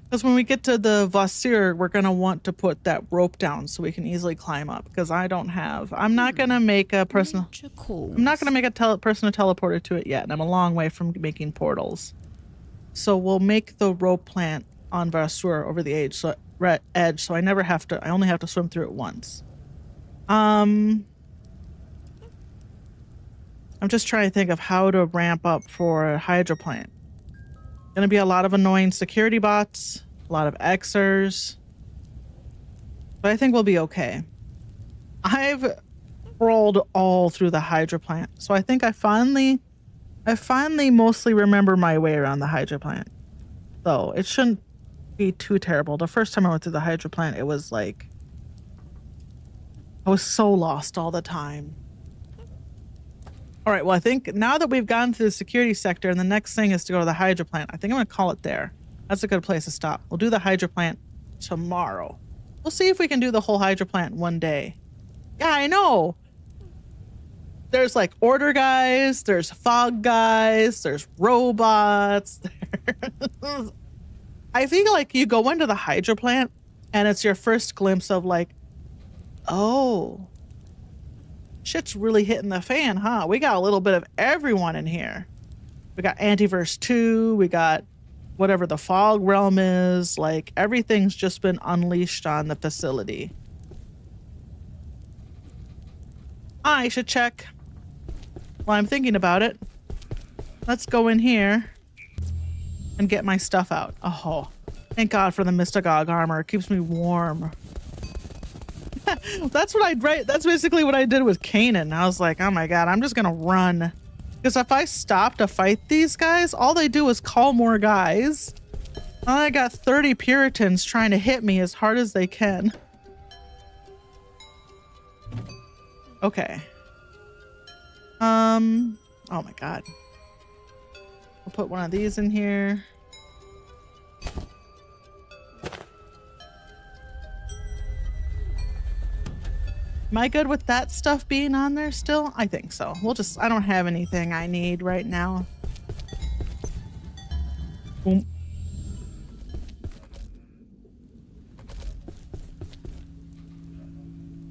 Because when we get to the Vossir, we're going to want to put that rope down so we can easily climb up. Because I don't have... I'm not going to make a personal... I'm not going to make a personal teleporter to it yet. And I'm a long way from making portals. So we'll make the rope plant on Vossir over the edge. So I never have to... I only have to swim through it once. I'm just trying to think of how to ramp up for a hydro plant. Gonna be a lot of annoying security bots, a lot of Xers, but I think we'll be okay. I've crawled all through the hydro plant, so I think I finally mostly remember my way around the hydro plant. So it shouldn't be too terrible. The first time I went through the hydro plant, it was like I was so lost all the time. All right, well, I think now that we've gone to the security sector and the next thing is to go to the hydro plant, I think I'm going to call it there. That's a good place to stop. We'll do the hydro plant tomorrow. We'll see if we can do the whole hydro plant one day. Yeah, I know. There's like order guys, there's fog guys, there's robots. I feel like you go into the hydro plant and it's your first glimpse of like, oh, shit's really hitting the fan, huh? We got a little bit of everyone in here. We got Antiverse 2, we got whatever the fog realm is, like everything's just been unleashed on the facility. I should check while I'm thinking about it. Let's go in here and get my stuff out. Oh, thank God for the Mystagog armor. It keeps me warm. That's basically what I did with Kanan. I was like, oh my god, I'm just gonna run. Because if I stop to fight these guys, all they do is call more guys. And I got 30 Puritans trying to hit me as hard as they can. Okay. Oh my god. I'll put one of these in here. Am I good with that stuff being on there still? I think so. I don't have anything I need right now. Boom.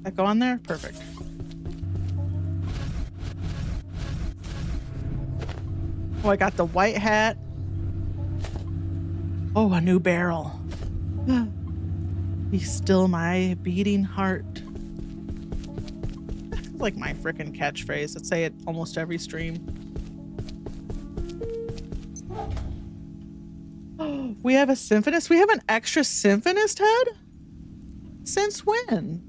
That go on there? Perfect. Oh, I got the white hat. Oh, a new barrel. Be still my beating heart. It's like my frickin' catchphrase. I'd say it almost every stream. Oh, we have a symphonist? We have an extra symphonist head? Since when?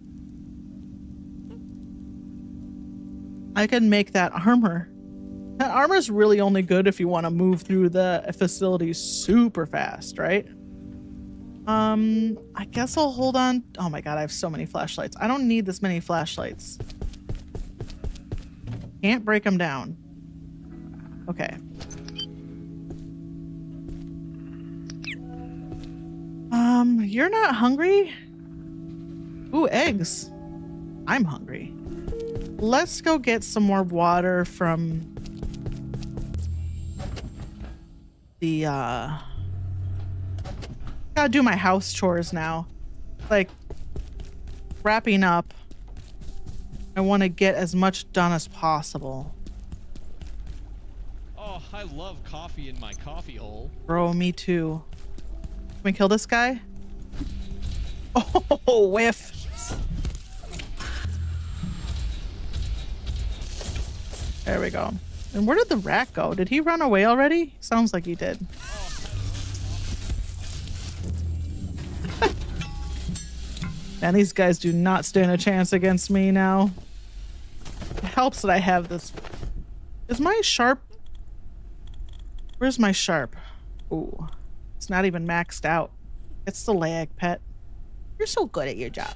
I can make that armor. That armor is really only good if you want to move through the facility super fast, right? I guess I'll hold on. Oh my god, I have so many flashlights. I don't need this many flashlights. Can't break them down. Okay. You're not hungry? Ooh, eggs. I'm hungry. Let's go get some more water from the, gotta do my house chores now. Like, wrapping up. I want to get as much done as possible. Oh, I love coffee in my coffee hole. Bro, me too. Can we kill this guy? Oh, whiff. There we go. And where did the rat go? Did he run away already? Sounds like he did. And these guys do not stand a chance against me now. It helps that I have this. Is my sharp? Where's my sharp? Ooh, it's not even maxed out. It's the lag, pet. You're so good at your job.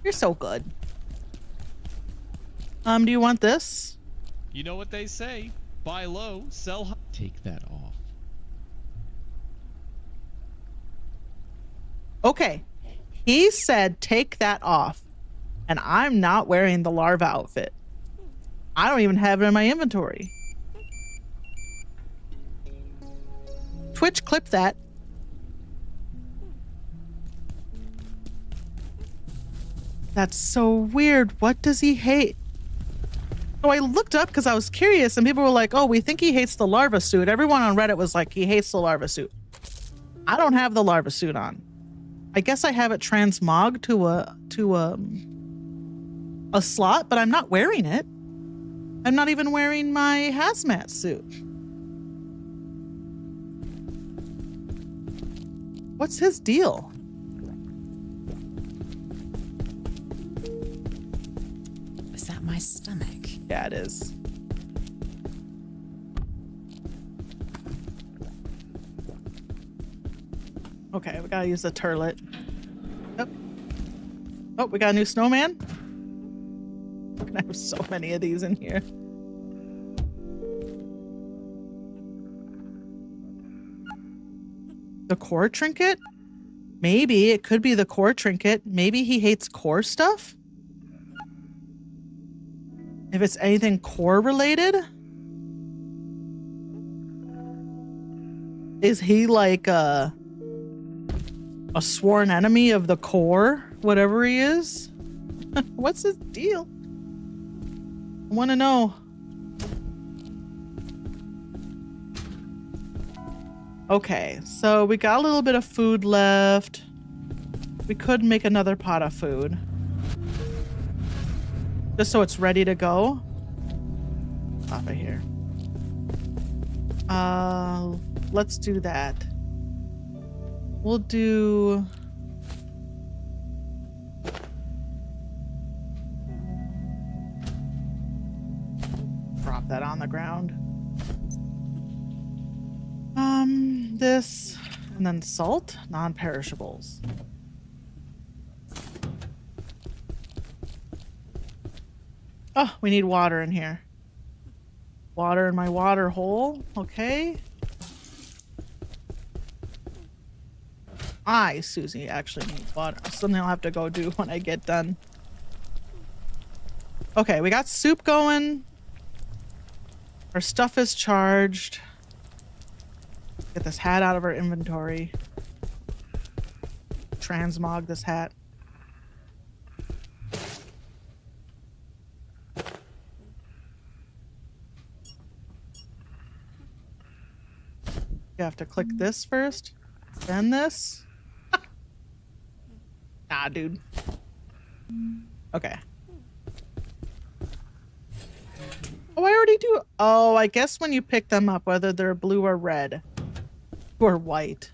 You're so good. Do you want this? You know what they say. Buy low, sell high. Take that off. Okay. He said take that off. And I'm not wearing the larva outfit. I don't even have it in my inventory. Twitch, clip that. That's so weird. What does he hate? So I looked up because I was curious and people were like, oh, we think he hates the larva suit. Everyone on Reddit was like, he hates the larva suit. I don't have the larva suit on. I guess I have it transmogged to a slot, but I'm not wearing it. I'm not even wearing my hazmat suit. What's his deal? Is that my stomach? Yeah, it is. Okay, we gotta use the turlet. Yep. Oh, we got a new snowman? We're gonna have so many of these in here. The core trinket? Maybe it could be the core trinket. Maybe he hates core stuff? If it's anything core related? Is he like a sworn enemy of the core? Whatever he is? What's his deal? I want to know. Okay, so we got a little bit of food left. We could make another pot of food. Just so it's ready to go. Stop it here. Let's do that. We'll do... Drop that on the ground. This, and then salt, non-perishables. Oh, we need water in here. Water in my water hole. Okay. Susie, actually need water. Something I'll have to go do when I get done. Okay, we got soup going. Our stuff is charged. Get this hat out of our inventory. Transmog this hat. You have to click this first, then this. Nah, dude. Okay. Oh, I already do. Oh, I guess when you pick them up, whether they're blue or red or white,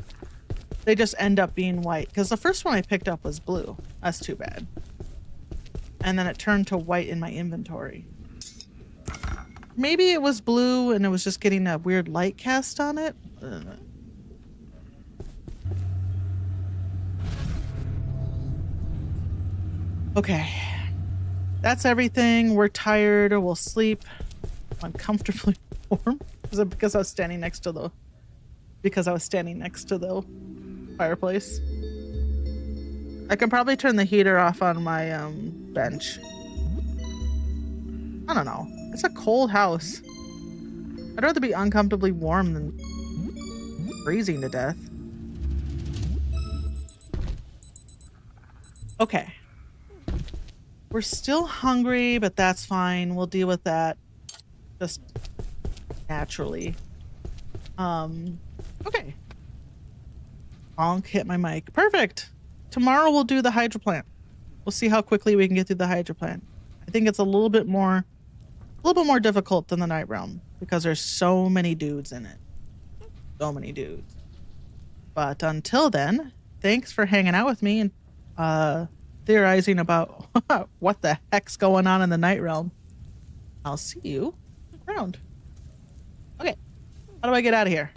they just end up being white. Because the first one I picked up was blue. That's too bad. And then it turned to white in my inventory. Maybe it was blue and it was just getting a weird light cast on it. Okay. That's everything. We're tired. We'll sleep uncomfortably warm. Is it because I was standing next to the fireplace? I can probably turn the heater off on my bench. I don't know. It's a cold house. I'd rather be uncomfortably warm than freezing to death. Okay. We're still hungry, but that's fine. We'll deal with that just naturally. Okay. Honk, hit my mic. Perfect. Tomorrow we'll do the hydro plant. We'll see how quickly we can get through the hydro plant. I think it's a little bit more difficult than the night realm because there's so many dudes in it. So many dudes. But until then, thanks for hanging out with me and theorizing about what the heck's going on in the night realm. I'll see you around. Okay. How do I get out of here?